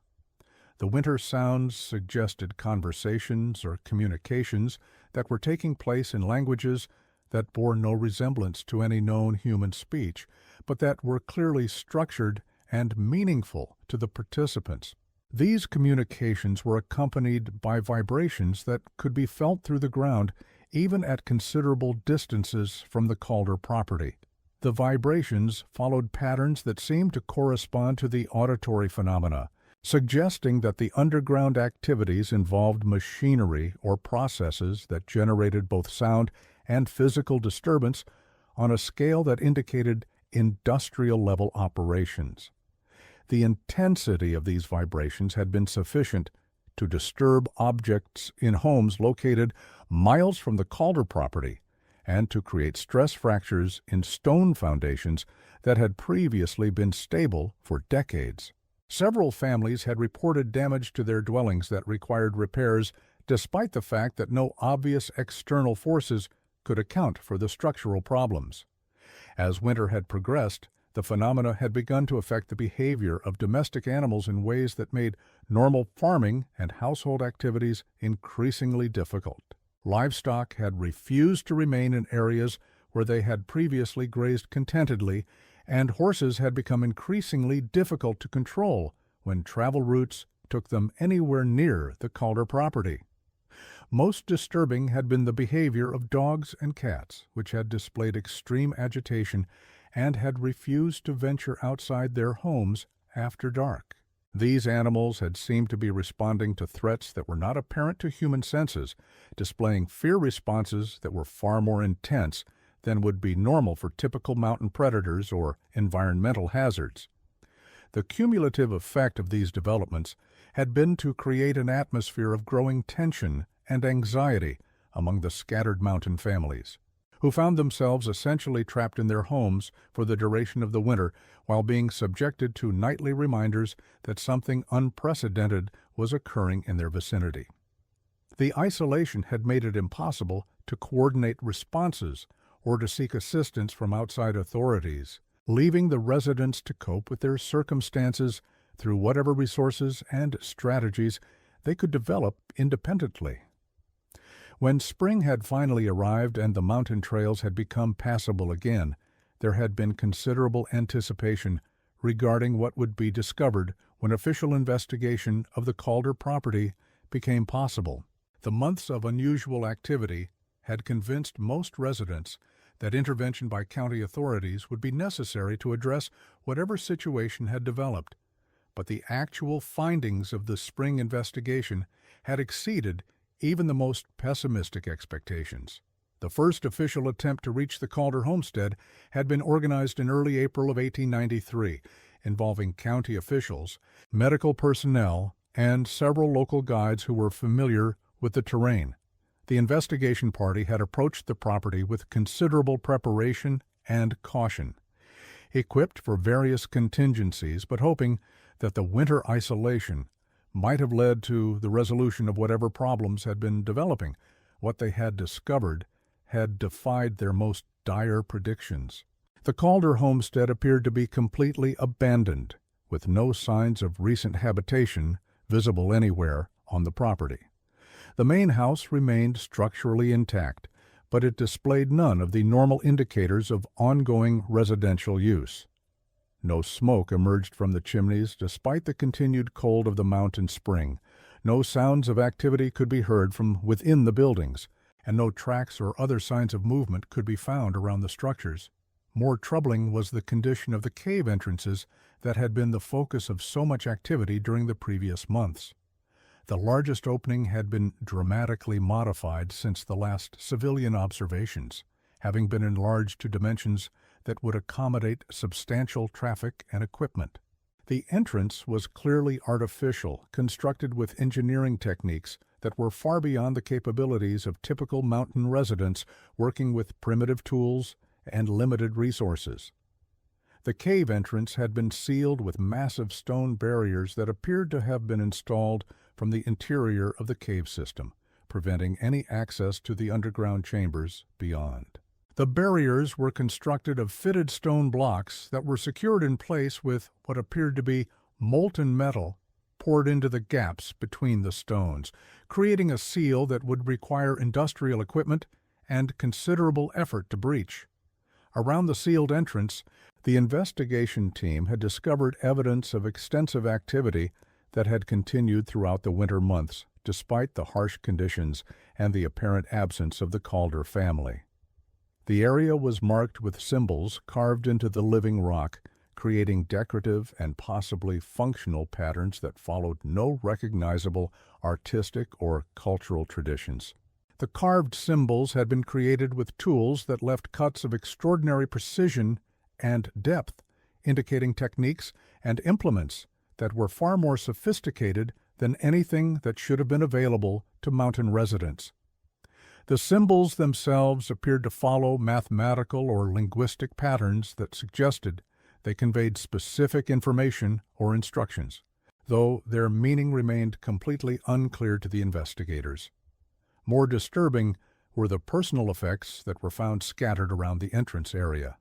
The winter sounds suggested conversations or communications that were taking place in languages that bore no resemblance to any known human speech, but that were clearly structured and meaningful to the participants. These communications were accompanied by vibrations that could be felt through the ground even at considerable distances from the Calder property. The vibrations followed patterns that seemed to correspond to the auditory phenomena, suggesting that the underground activities involved machinery or processes that generated both sound and physical disturbance on a scale that indicated industrial-level operations. The intensity of these vibrations had been sufficient to disturb objects in homes located miles from the Calder property and to create stress fractures in stone foundations that had previously been stable for decades. Several families had reported damage to their dwellings that required repairs, despite the fact that no obvious external forces could account for the structural problems. As winter had progressed, the phenomena had begun to affect the behavior of domestic animals in ways that made normal farming and household activities increasingly difficult. Livestock had refused to remain in areas where they had previously grazed contentedly, and horses had become increasingly difficult to control when travel routes took them anywhere near the Calder property. Most disturbing had been the behavior of dogs and cats, which had displayed extreme agitation and had refused to venture outside their homes after dark. These animals had seemed to be responding to threats that were not apparent to human senses, displaying fear responses that were far more intense than would be normal for typical mountain predators or environmental hazards. The cumulative effect of these developments had been to create an atmosphere of growing tension and anxiety among the scattered mountain families, who found themselves essentially trapped in their homes for the duration of the winter while being subjected to nightly reminders that something unprecedented was occurring in their vicinity. The isolation had made it impossible to coordinate responses or to seek assistance from outside authorities, leaving the residents to cope with their circumstances through whatever resources and strategies they could develop independently. When spring had finally arrived and the mountain trails had become passable again, there had been considerable anticipation regarding what would be discovered when official investigation of the Calder property became possible. The months of unusual activity had convinced most residents that intervention by county authorities would be necessary to address whatever situation had developed, but the actual findings of the spring investigation had exceeded even the most pessimistic expectations. The first official attempt to reach the Calder homestead had been organized in early April of 1893, involving county officials, medical personnel, and several local guides who were familiar with the terrain. The investigation party had approached the property with considerable preparation and caution, equipped for various contingencies, but hoping that the winter isolation might have led to the resolution of whatever problems had been developing. What they had discovered had defied their most dire predictions. The Calder homestead appeared to be completely abandoned, with no signs of recent habitation visible anywhere on the property. The main house remained structurally intact, but it displayed none of the normal indicators of ongoing residential use. No smoke emerged from the chimneys despite the continued cold of the mountain spring. No sounds of activity could be heard from within the buildings, and no tracks or other signs of movement could be found around the structures. More troubling was the condition of the cave entrances that had been the focus of so much activity during the previous months. The largest opening had been dramatically modified since the last civilian observations, having been enlarged to dimensions that would accommodate substantial traffic and equipment. The entrance was clearly artificial, constructed with engineering techniques that were far beyond the capabilities of typical mountain residents working with primitive tools and limited resources. The cave entrance had been sealed with massive stone barriers that appeared to have been installed from the interior of the cave system, preventing any access to the underground chambers beyond. The barriers were constructed of fitted stone blocks that were secured in place with what appeared to be molten metal poured into the gaps between the stones, creating a seal that would require industrial equipment and considerable effort to breach. Around the sealed entrance, the investigation team had discovered evidence of extensive activity that had continued throughout the winter months, despite the harsh conditions and the apparent absence of the Calder family. The area was marked with symbols carved into the living rock, creating decorative and possibly functional patterns that followed no recognizable artistic or cultural traditions. The carved symbols had been created with tools that left cuts of extraordinary precision and depth, indicating techniques and implements that were far more sophisticated than anything that should have been available to mountain residents. The symbols themselves appeared to follow mathematical or linguistic patterns that suggested they conveyed specific information or instructions, though their meaning remained completely unclear to the investigators. More disturbing were the personal effects that were found scattered around the entrance area.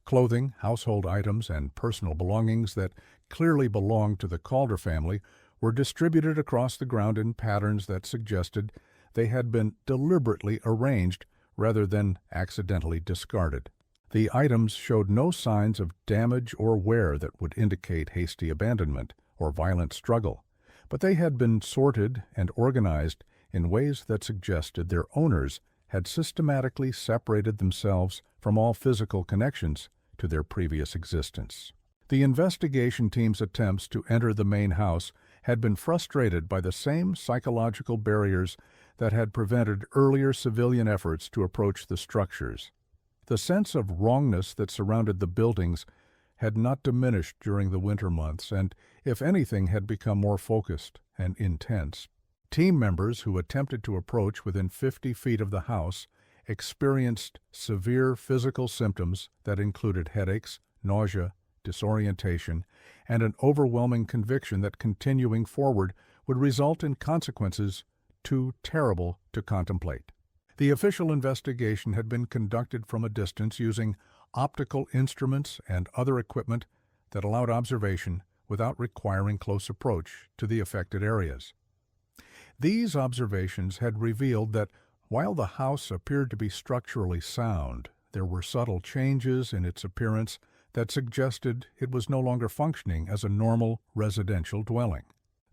Clothing, household items, and personal belongings that clearly belonged to the Calder family were distributed across the ground in patterns that suggested they had been deliberately arranged rather than accidentally discarded. The items showed no signs of damage or wear that would indicate hasty abandonment or violent struggle, but they had been sorted and organized in ways that suggested their owners had systematically separated themselves from all physical connections to their previous existence. The investigation team's attempts to enter the main house had been frustrated by the same psychological barriers that had prevented earlier civilian efforts to approach the structures. The sense of wrongness that surrounded the buildings had not diminished during the winter months and, if anything, had become more focused and intense. Team members who attempted to approach within 50 feet of the house experienced severe physical symptoms that included headaches, nausea, disorientation, and an overwhelming conviction that continuing forward would result in consequences too terrible to contemplate. The official investigation had been conducted from a distance using optical instruments and other equipment that allowed observation without requiring close approach to the affected areas. These observations had revealed that while the house appeared to be structurally sound, there were subtle changes in its appearance that suggested it was no longer functioning as a normal residential dwelling.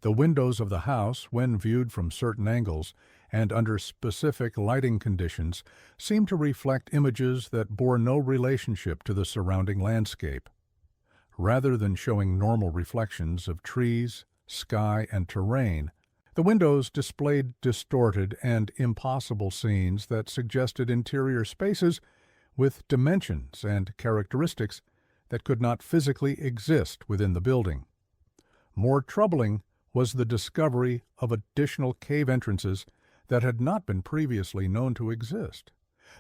The windows of the house, when viewed from certain angles and under specific lighting conditions, seemed to reflect images that bore no relationship to the surrounding landscape. Rather than showing normal reflections of trees, sky, and terrain, the windows displayed distorted and impossible scenes that suggested interior spaces with dimensions and characteristics that could not physically exist within the building. More troubling was the discovery of additional cave entrances that had not been previously known to exist.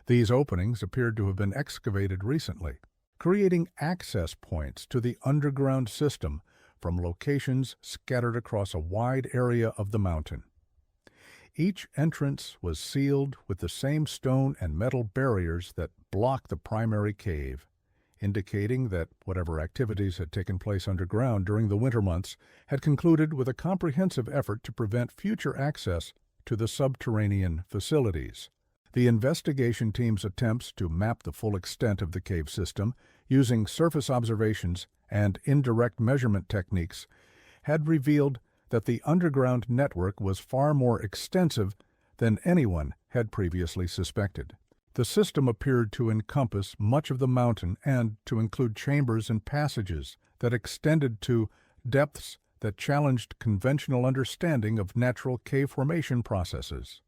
These openings appeared to have been excavated recently, creating access points to the underground system from locations scattered across a wide area of the mountain. Each entrance was sealed with the same stone and metal barriers that block the primary cave, indicating that whatever activities had taken place underground during the winter months had concluded with a comprehensive effort to prevent future access to the subterranean facilities. The investigation team's attempts to map the full extent of the cave system using surface observations and indirect measurement techniques had revealed that the underground network was far more extensive than anyone had previously suspected. The system appeared to encompass much of the mountain and to include chambers and passages that extended to depths that challenged conventional understanding of natural cave formation processes.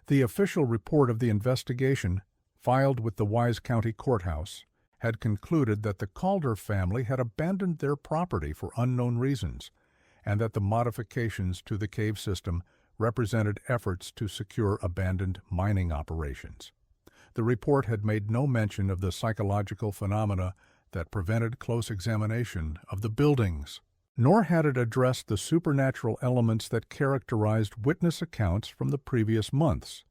The official report of the investigation, filed with the Wise County Courthouse, had concluded that the Calder family had abandoned their property for unknown reasons, and that the modifications to the cave system represented efforts to secure abandoned mining operations. The report had made no mention of the psychological phenomena that prevented close examination of the buildings, nor had it addressed the supernatural elements that characterized witness accounts from the previous months.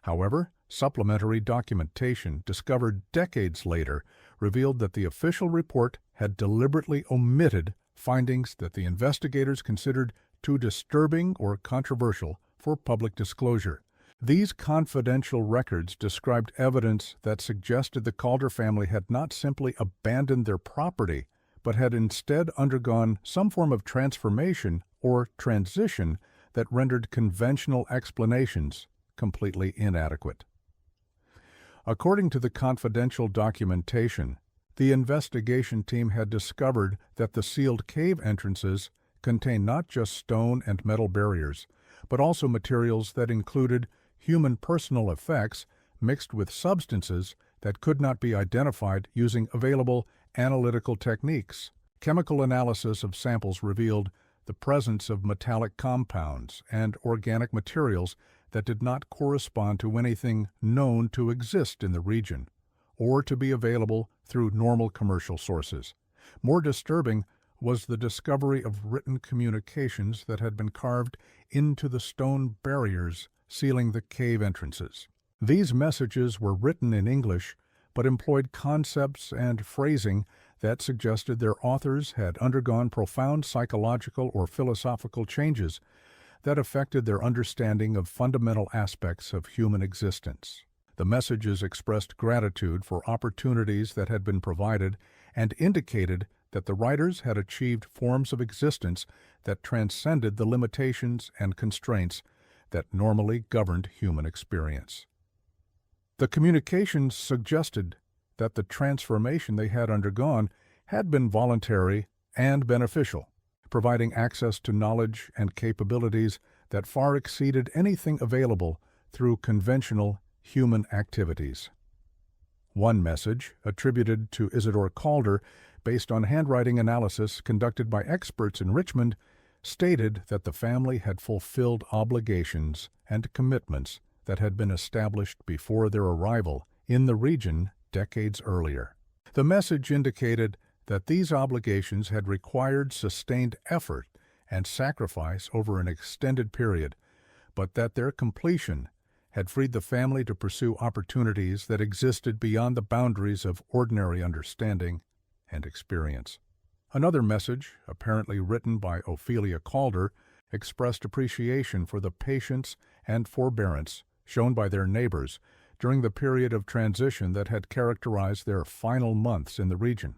However, supplementary documentation discovered decades later revealed that the official report had deliberately omitted findings that the investigators considered too disturbing or controversial for public disclosure. These confidential records described evidence that suggested the Calder family had not simply abandoned their property, but had instead undergone some form of transformation or transition that rendered conventional explanations completely inadequate. According to the confidential documentation, the investigation team had discovered that the sealed cave entrances contained not just stone and metal barriers, but also materials that included human personal effects mixed with substances that could not be identified using available analytical techniques. Chemical analysis of samples revealed the presence of metallic compounds and organic materials that did not correspond to anything known to exist in the region, or to be available through normal commercial sources. More disturbing was the discovery of written communications that had been carved into the stone barriers sealing the cave entrances. These messages were written in English, but employed concepts and phrasing that suggested their authors had undergone profound psychological or philosophical changes that affected their understanding of fundamental aspects of human existence. The messages expressed gratitude for opportunities that had been provided and indicated that the writers had achieved forms of existence that transcended the limitations and constraints that normally governed human experience. The communications suggested that the transformation they had undergone had been voluntary and beneficial, providing access to knowledge and capabilities that far exceeded anything available through conventional human activities. One message, attributed to Isidore Calder, based on handwriting analysis conducted by experts in Richmond, stated that the family had fulfilled obligations and commitments that had been established before their arrival in the region decades earlier. The message indicated that these obligations had required sustained effort and sacrifice over an extended period, but that their completion had freed the family to pursue opportunities that existed beyond the boundaries of ordinary understanding and experience. Another message, apparently written by Ophelia Calder, expressed appreciation for the patience and forbearance shown by their neighbors during the period of transition that had characterized their final months in the region.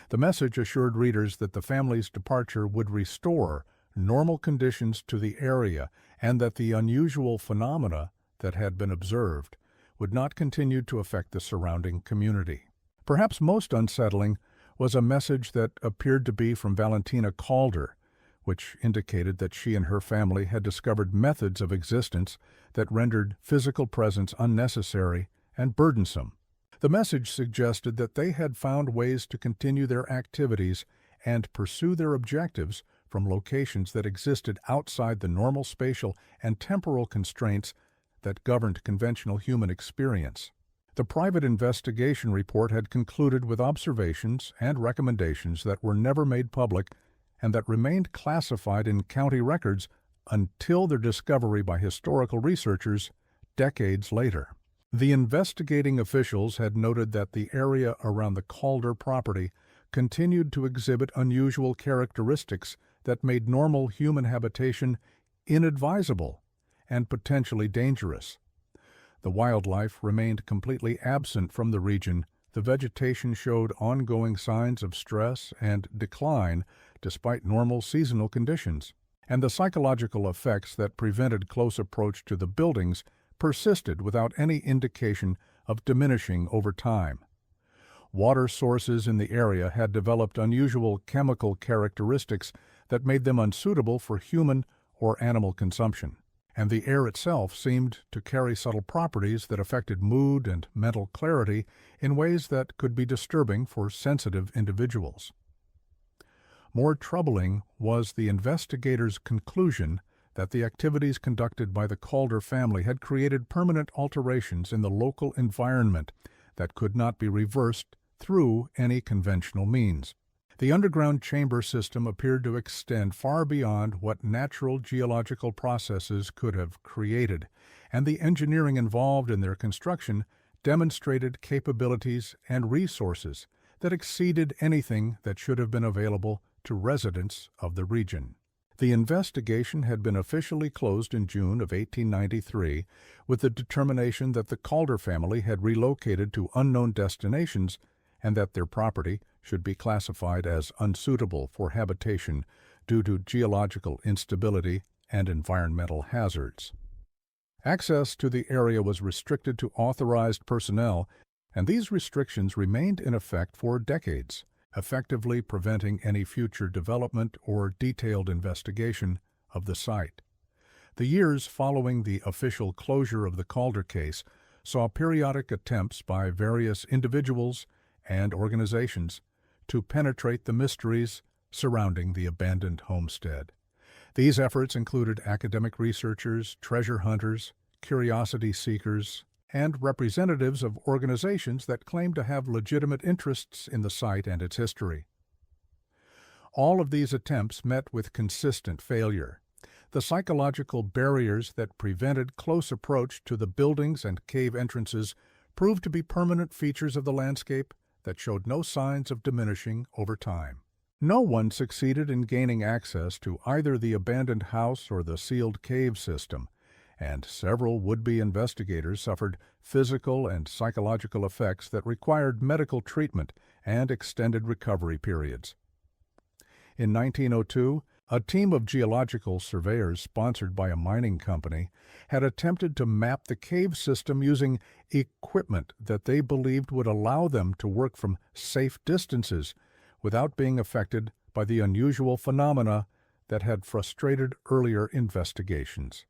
The message assured readers that the family's departure would restore normal conditions to the area and that the unusual phenomena that had been observed would not continue to affect the surrounding community. Perhaps most unsettling was a message that appeared to be from Valentina Calder, which indicated that she and her family had discovered methods of existence that rendered physical presence unnecessary and burdensome. The message suggested that they had found ways to continue their activities and pursue their objectives from locations that existed outside the normal spatial and temporal constraints that governed conventional human experience. The private investigation report had concluded with observations and recommendations that were never made public and that remained classified in county records until their discovery by historical researchers decades later. The investigating officials had noted that the area around the Calder property continued to exhibit unusual characteristics that made normal human habitation inadvisable and potentially dangerous. The wildlife remained completely absent from the region. The vegetation showed ongoing signs of stress and decline despite normal seasonal conditions, and the psychological effects that prevented close approach to the buildings persisted without any indication of diminishing over time. Water sources in the area had developed unusual chemical characteristics that made them unsuitable for human or animal consumption, and the air itself seemed to carry subtle properties that affected mood and mental clarity in ways that could be disturbing for sensitive individuals. More troubling was the investigators' conclusion that the activities conducted by the Calder family had created permanent alterations in the local environment that could not be reversed through any conventional means. The underground chamber system appeared to extend far beyond what natural geological processes could have created, and the engineering involved in their construction demonstrated capabilities and resources that exceeded anything that should have been available to residents of the region. The investigation had been officially closed in June of 1893 with the determination that the Calder family had relocated to unknown destinations and that their property should be classified as unsuitable for habitation due to geological instability and environmental hazards. Access to the area was restricted to authorized personnel, and these restrictions remained in effect for decades, effectively preventing any future development or detailed investigation of the site. The years following the official closure of the Calder case saw periodic attempts by various individuals and organizations to penetrate the mysteries surrounding the abandoned homestead. These efforts included academic researchers, treasure hunters, curiosity seekers, and representatives of organizations that claimed to have legitimate interests in the site and its history. All of these attempts met with consistent failure. The psychological barriers that prevented close approach to the buildings and cave entrances proved to be permanent features of the landscape that showed no signs of diminishing over time. No one succeeded in gaining access to either the abandoned house or the sealed cave system, and several would-be investigators suffered physical and psychological effects that required medical treatment and extended recovery periods. In 1902, a team of geological surveyors sponsored by a mining company had attempted to map the cave system using equipment that they believed would allow them to work from safe distances without being affected by the unusual phenomena that had frustrated earlier investigations.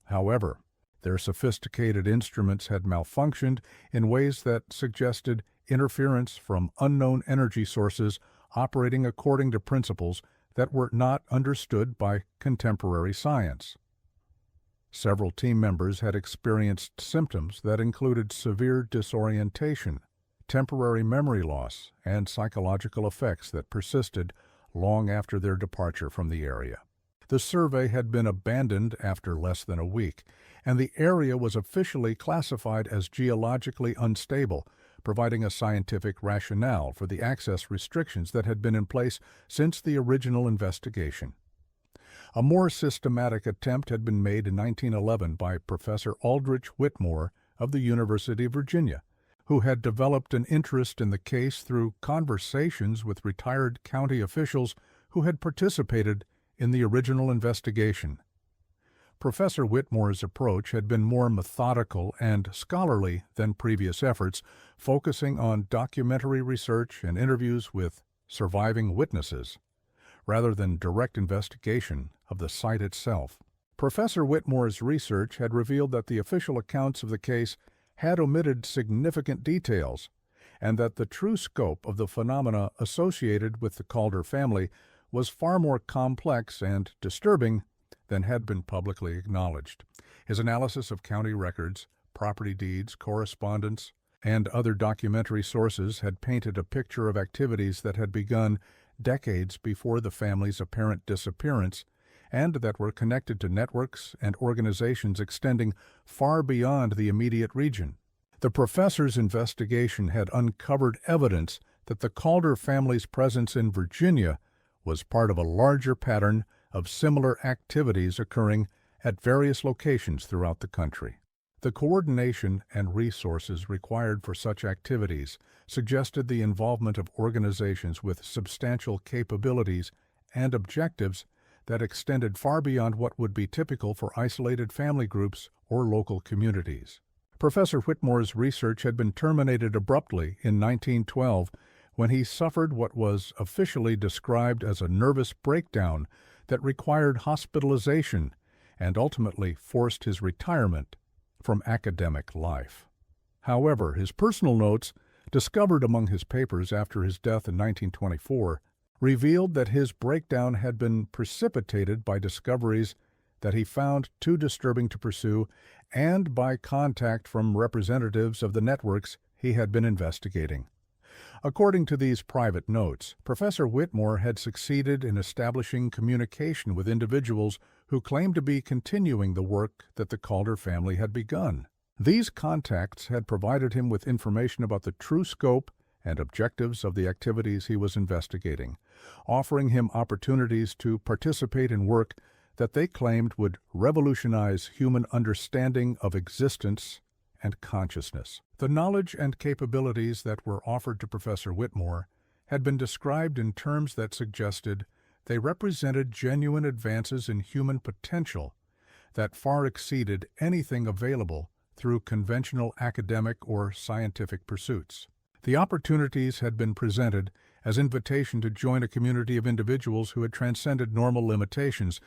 However, their sophisticated instruments had malfunctioned in ways that suggested interference from unknown energy sources operating according to principles that were not understood by contemporary science. Several team members had experienced symptoms that included severe disorientation, temporary memory loss, and psychological effects that persisted long after their departure from the area. The survey had been abandoned after less than a week, and the area was officially classified as geologically unstable, providing a scientific rationale for the access restrictions that had been in place since the original investigation. A more systematic attempt had been made in 1911 by Professor Aldrich Whitmore of the University of Virginia, who had developed an interest in the case through conversations with retired county officials who had participated in the original investigation. Professor Whitmore's approach had been more methodical and scholarly than previous efforts, focusing on documentary research and interviews with surviving witnesses, rather than direct investigation of the site itself. Professor Whitmore's research had revealed that the official accounts of the case had omitted significant details, and that the true scope of the phenomena associated with the Calder family was far more complex and disturbing than had been publicly acknowledged. His analysis of county records, property deeds, correspondence, and other documentary sources had painted a picture of activities that had begun decades before the family's apparent disappearance, and that were connected to networks and organizations extending far beyond the immediate region. The professor's investigation had uncovered evidence that the Calder family's presence in Virginia was part of a larger pattern of similar activities occurring at various locations throughout the country. The coordination and resources required for such activities suggested the involvement of organizations with substantial capabilities and objectives that extended far beyond what would be typical for isolated family groups or local communities. Professor Whitmore's research had been terminated abruptly in 1912 when he suffered what was officially described as a nervous breakdown that required hospitalization and ultimately forced his retirement from academic life. However, his personal notes, discovered among his papers after his death in 1924, revealed that his breakdown had been precipitated by discoveries that he found too disturbing to pursue and by contact from representatives of the networks he had been investigating. According to these private notes, Professor Whitmore had succeeded in establishing communication with individuals who claimed to be continuing the work that the Calder family had begun. These contacts had provided him with information about the true scope and objectives of the activities he was investigating, offering him opportunities to participate in work that they claimed would revolutionize human understanding of existence and consciousness. The knowledge and capabilities that were offered to Professor Whitmore had been described in terms that suggested they represented genuine advances in human potential that far exceeded anything available through conventional academic or scientific pursuits. The opportunities had been presented as invitation to join a community of individuals who had transcended normal limitations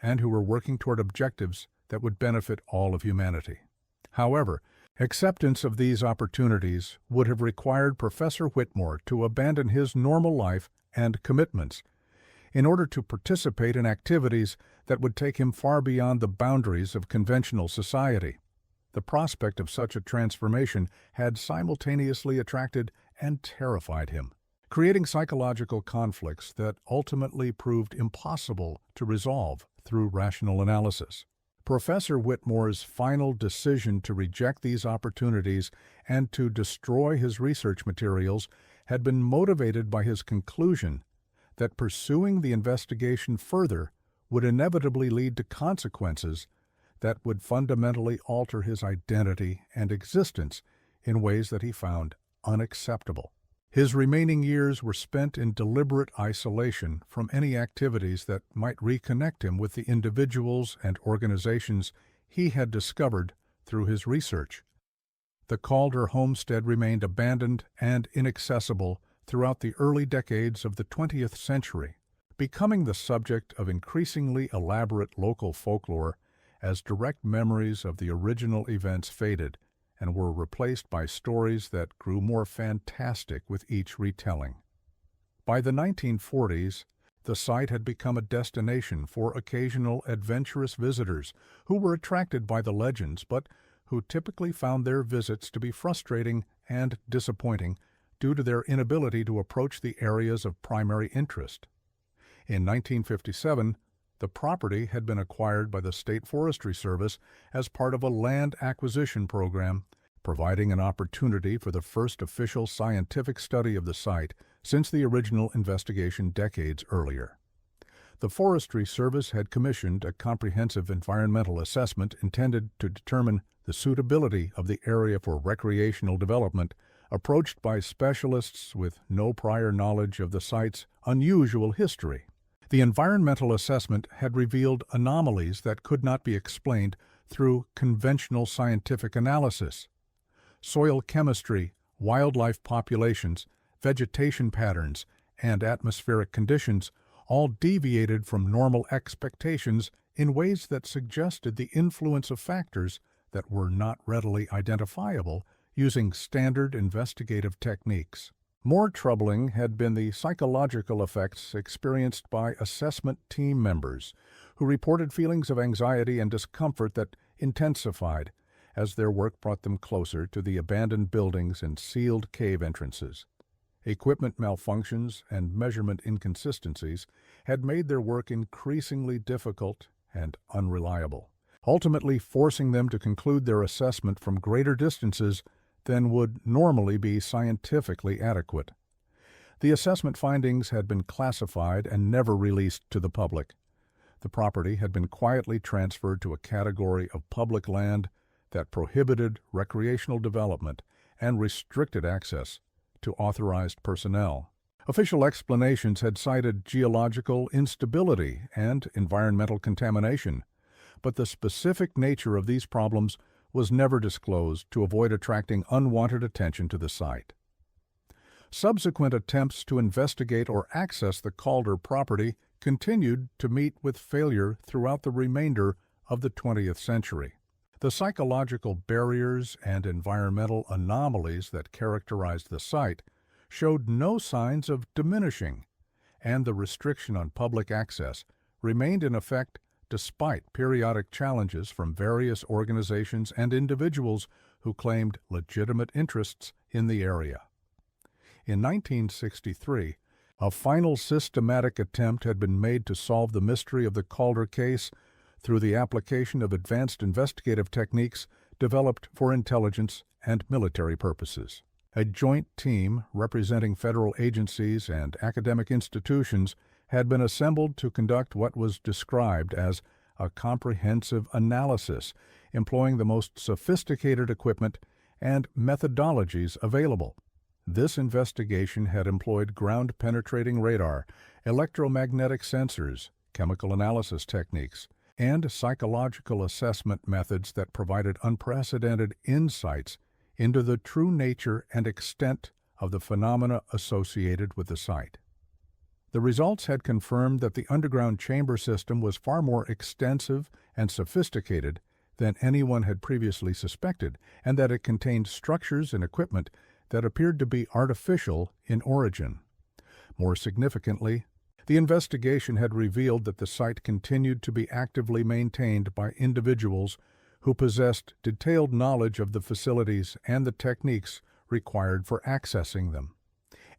and who were working toward objectives that would benefit all of humanity. However, acceptance of these opportunities would have required Professor Whitmore to abandon his normal life and commitments in order to participate in activities that would take him far beyond the boundaries of conventional society. The prospect of such a transformation had simultaneously attracted and terrified him, creating psychological conflicts that ultimately proved impossible to resolve through rational analysis. Professor Whitmore's final decision to reject these opportunities and to destroy his research materials had been motivated by his conclusion that pursuing the investigation further would inevitably lead to consequences that would fundamentally alter his identity and existence in ways that he found unacceptable. His remaining years were spent in deliberate isolation from any activities that might reconnect him with the individuals and organizations he had discovered through his research. The Calder homestead remained abandoned and inaccessible throughout the early decades of the 20th century, becoming the subject of increasingly elaborate local folklore as direct memories of the original events faded and were replaced by stories that grew more fantastic with each retelling. By the 1940s, the site had become a destination for occasional adventurous visitors who were attracted by the legends but who typically found their visits to be frustrating and disappointing due to their inability to approach the areas of primary interest. In 1957, the property had been acquired by the State Forestry Service as part of a land acquisition program, providing an opportunity for the first official scientific study of the site since the original investigation decades earlier. The Forestry Service had commissioned a comprehensive environmental assessment intended to determine the suitability of the area for recreational development, approached by specialists with no prior knowledge of the site's unusual history. The environmental assessment had revealed anomalies that could not be explained through conventional scientific analysis. Soil chemistry, wildlife populations, vegetation patterns, and atmospheric conditions all deviated from normal expectations in ways that suggested the influence of factors that were not readily identifiable using standard investigative techniques. More troubling had been the psychological effects experienced by assessment team members, who reported feelings of anxiety and discomfort that intensified as their work brought them closer to the abandoned buildings and sealed cave entrances. Equipment malfunctions and measurement inconsistencies had made their work increasingly difficult and unreliable, ultimately forcing them to conclude their assessment from greater distances than would normally be scientifically adequate. The assessment findings had been classified and never released to the public. The property had been quietly transferred to a category of public land that prohibited recreational development and restricted access to authorized personnel. Official explanations had cited geological instability and environmental contamination, but the specific nature of these problems was never disclosed to avoid attracting unwanted attention to the site. Subsequent attempts to investigate or access the Calder property continued to meet with failure throughout the remainder of the 20th century. The psychological barriers and environmental anomalies that characterized the site showed no signs of diminishing, and the restriction on public access remained in effect despite periodic challenges from various organizations and individuals who claimed legitimate interests in the area. In 1963, a final systematic attempt had been made to solve the mystery of the Calder case through the application of advanced investigative techniques developed for intelligence and military purposes. A joint team representing federal agencies and academic institutions had been assembled to conduct what was described as a comprehensive analysis, employing the most sophisticated equipment and methodologies available. This investigation had employed ground-penetrating radar, electromagnetic sensors, chemical analysis techniques, and psychological assessment methods that provided unprecedented insights into the true nature and extent of the phenomena associated with the site. The results had confirmed that the underground chamber system was far more extensive and sophisticated than anyone had previously suspected, and that it contained structures and equipment that appeared to be artificial in origin. More significantly, the investigation had revealed that the site continued to be actively maintained by individuals who possessed detailed knowledge of the facilities and the techniques required for accessing them.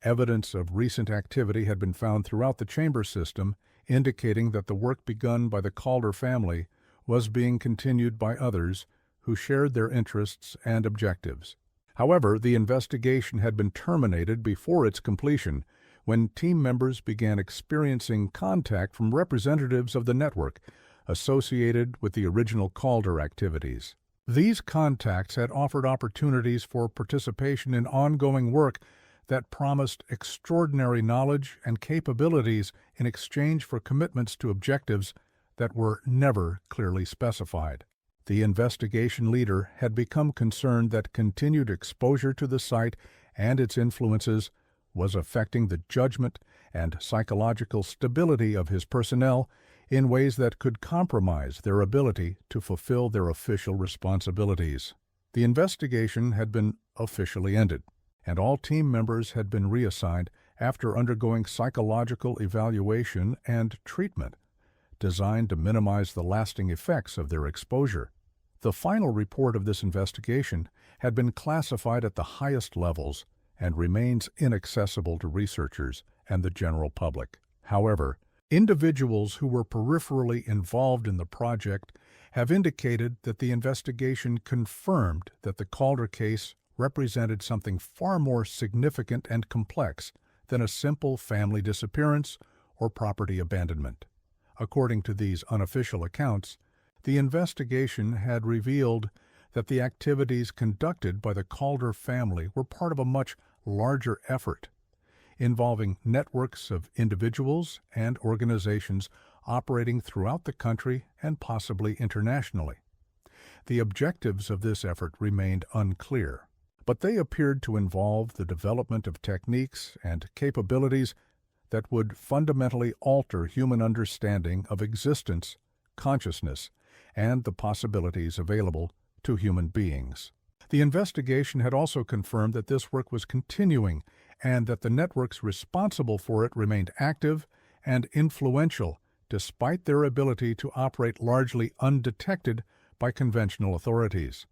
Evidence of recent activity had been found throughout the chamber system, indicating that the work begun by the Calder family was being continued by others who shared their interests and objectives. However, the investigation had been terminated before its completion when team members began experiencing contact from representatives of the network associated with the original Calder activities. These contacts had offered opportunities for participation in ongoing work that promised extraordinary knowledge and capabilities in exchange for commitments to objectives that were never clearly specified. The investigation leader had become concerned that continued exposure to the site and its influences was affecting the judgment and psychological stability of his personnel in ways that could compromise their ability to fulfill their official responsibilities. The investigation had been officially ended, and all team members had been reassigned after undergoing psychological evaluation and treatment designed to minimize the lasting effects of their exposure. The final report of this investigation had been classified at the highest levels and remains inaccessible to researchers and the general public. However, individuals who were peripherally involved in the project have indicated that the investigation confirmed that the Calder case represented something far more significant and complex than a simple family disappearance or property abandonment. According to these unofficial accounts, the investigation had revealed that the activities conducted by the Calder family were part of a much larger effort involving networks of individuals and organizations operating throughout the country and possibly internationally. The objectives of this effort remained unclear, but they appeared to involve the development of techniques and capabilities that would fundamentally alter human understanding of existence, consciousness, and the possibilities available to human beings. The investigation had also confirmed that this work was continuing and that the networks responsible for it remained active and influential despite their ability to operate largely undetected by conventional authorities.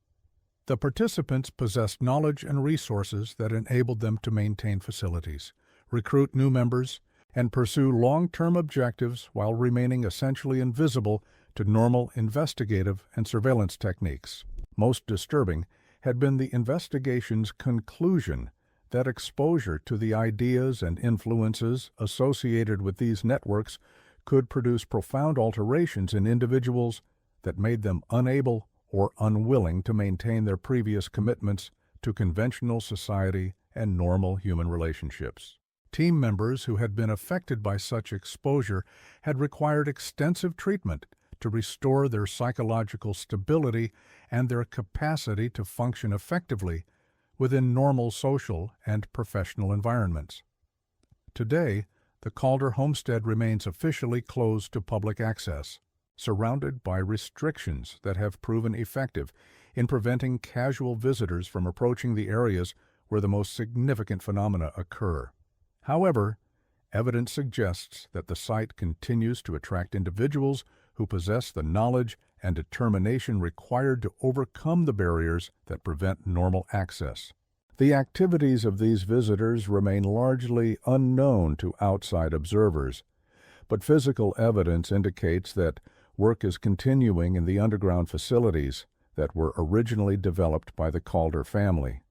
The participants possessed knowledge and resources that enabled them to maintain facilities, recruit new members, and pursue long-term objectives while remaining essentially invisible to normal investigative and surveillance techniques. Most disturbing had been the investigation's conclusion that exposure to the ideas and influences associated with these networks could produce profound alterations in individuals that made them unable or unwilling to maintain their previous commitments to conventional society and normal human relationships. Team members who had been affected by such exposure had required extensive treatment to restore their psychological stability and their capacity to function effectively within normal social and professional environments. Today, the Calder homestead remains officially closed to public access, surrounded by restrictions that have proven effective in preventing casual visitors from approaching the areas where the most significant phenomena occur. However, evidence suggests that the site continues to attract individuals who possess the knowledge and determination required to overcome the barriers that prevent normal access. The activities of these visitors remain largely unknown to outside observers, but physical evidence indicates that work is continuing in the underground facilities that were originally developed by the Calder family.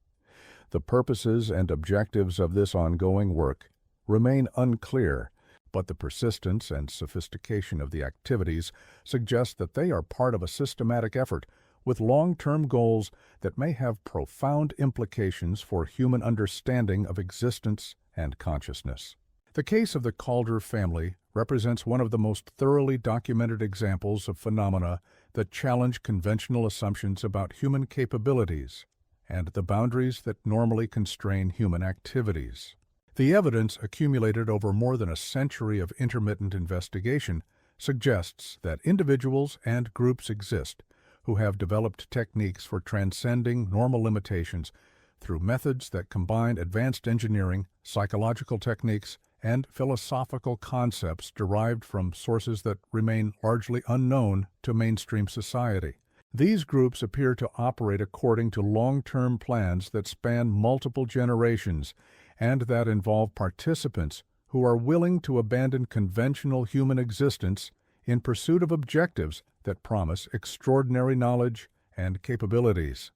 The purposes and objectives of this ongoing work remain unclear, but the persistence and sophistication of the activities suggest that they are part of a systematic effort with long-term goals that may have profound implications for human understanding of existence and consciousness. The case of the Calder family represents one of the most thoroughly documented examples of phenomena that challenge conventional assumptions about human capabilities and the boundaries that normally constrain human activities. The evidence accumulated over more than a century of intermittent investigation suggests that individuals and groups exist who have developed techniques for transcending normal limitations through methods that combine advanced engineering, psychological techniques, and philosophical concepts derived from sources that remain largely unknown to mainstream society. These groups appear to operate according to long-term plans that span multiple generations and that involve participants who are willing to abandon conventional human existence in pursuit of objectives that promise extraordinary knowledge and capabilities.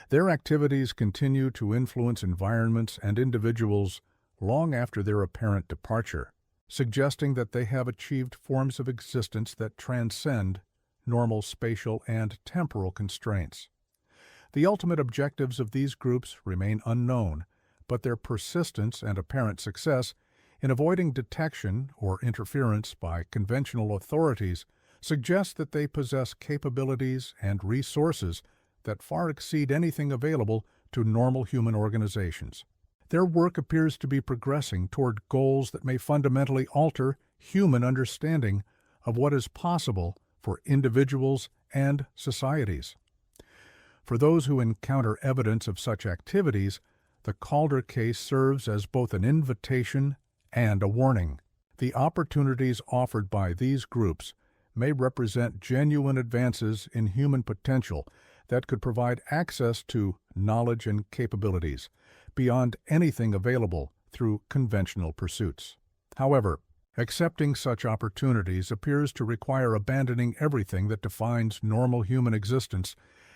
Their activities continue to influence environments and individuals long after their apparent departure, suggesting that they have achieved forms of existence that transcend normal spatial and temporal constraints. The ultimate objectives of these groups remain unknown, but their persistence and apparent success in avoiding detection or interference by conventional authorities suggests that they possess capabilities and resources that far exceed anything available to normal human organizations. Their work appears to be progressing toward goals that may fundamentally alter human understanding of what is possible for individuals and societies. For those who encounter evidence of such activities, the Calder case serves as both an invitation and a warning. The opportunities offered by these groups may represent genuine advances in human potential that could provide access to knowledge and capabilities beyond anything available through conventional pursuits. However, accepting such opportunities appears to require abandoning everything that defines normal human existence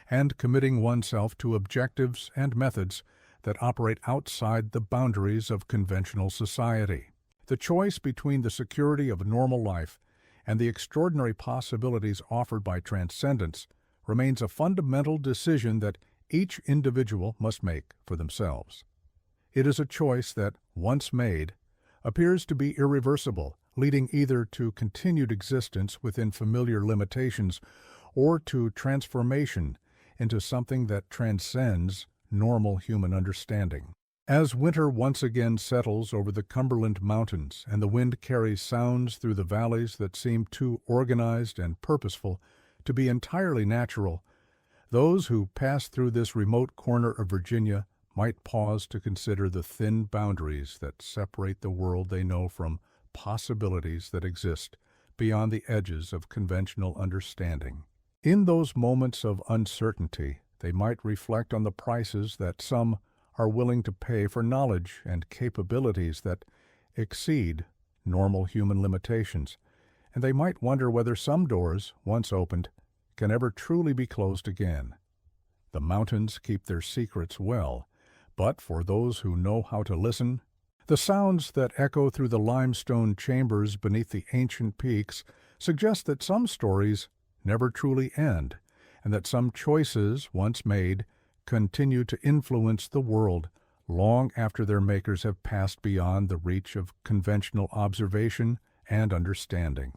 and committing oneself to objectives and methods that operate outside the boundaries of conventional society. The choice between the security of normal life and the extraordinary possibilities offered by transcendence remains a fundamental decision that each individual must make for themselves. It is a choice that, once made, appears to be irreversible, leading either to continued existence within familiar limitations or to transformation into something that transcends normal human understanding. As winter once again settles over the Cumberland Mountains and the wind carries sounds through the valleys that seem too organized and purposeful to be entirely natural, those who pass through this remote corner of Virginia might pause to consider the thin boundaries that separate the world they know from possibilities that exist beyond the edges of conventional understanding. In those moments of uncertainty, they might reflect on the prices that some are willing to pay for knowledge and capabilities that exceed normal human limitations, and they might wonder whether some doors, once opened, can ever truly be closed again. The mountains keep their secrets well, but for those who know how to listen, the sounds that echo through the limestone chambers beneath the ancient peaks suggest that some stories never truly end, and that some choices, once made, continue to influence the world long after their makers have passed beyond the reach of conventional observation and understanding.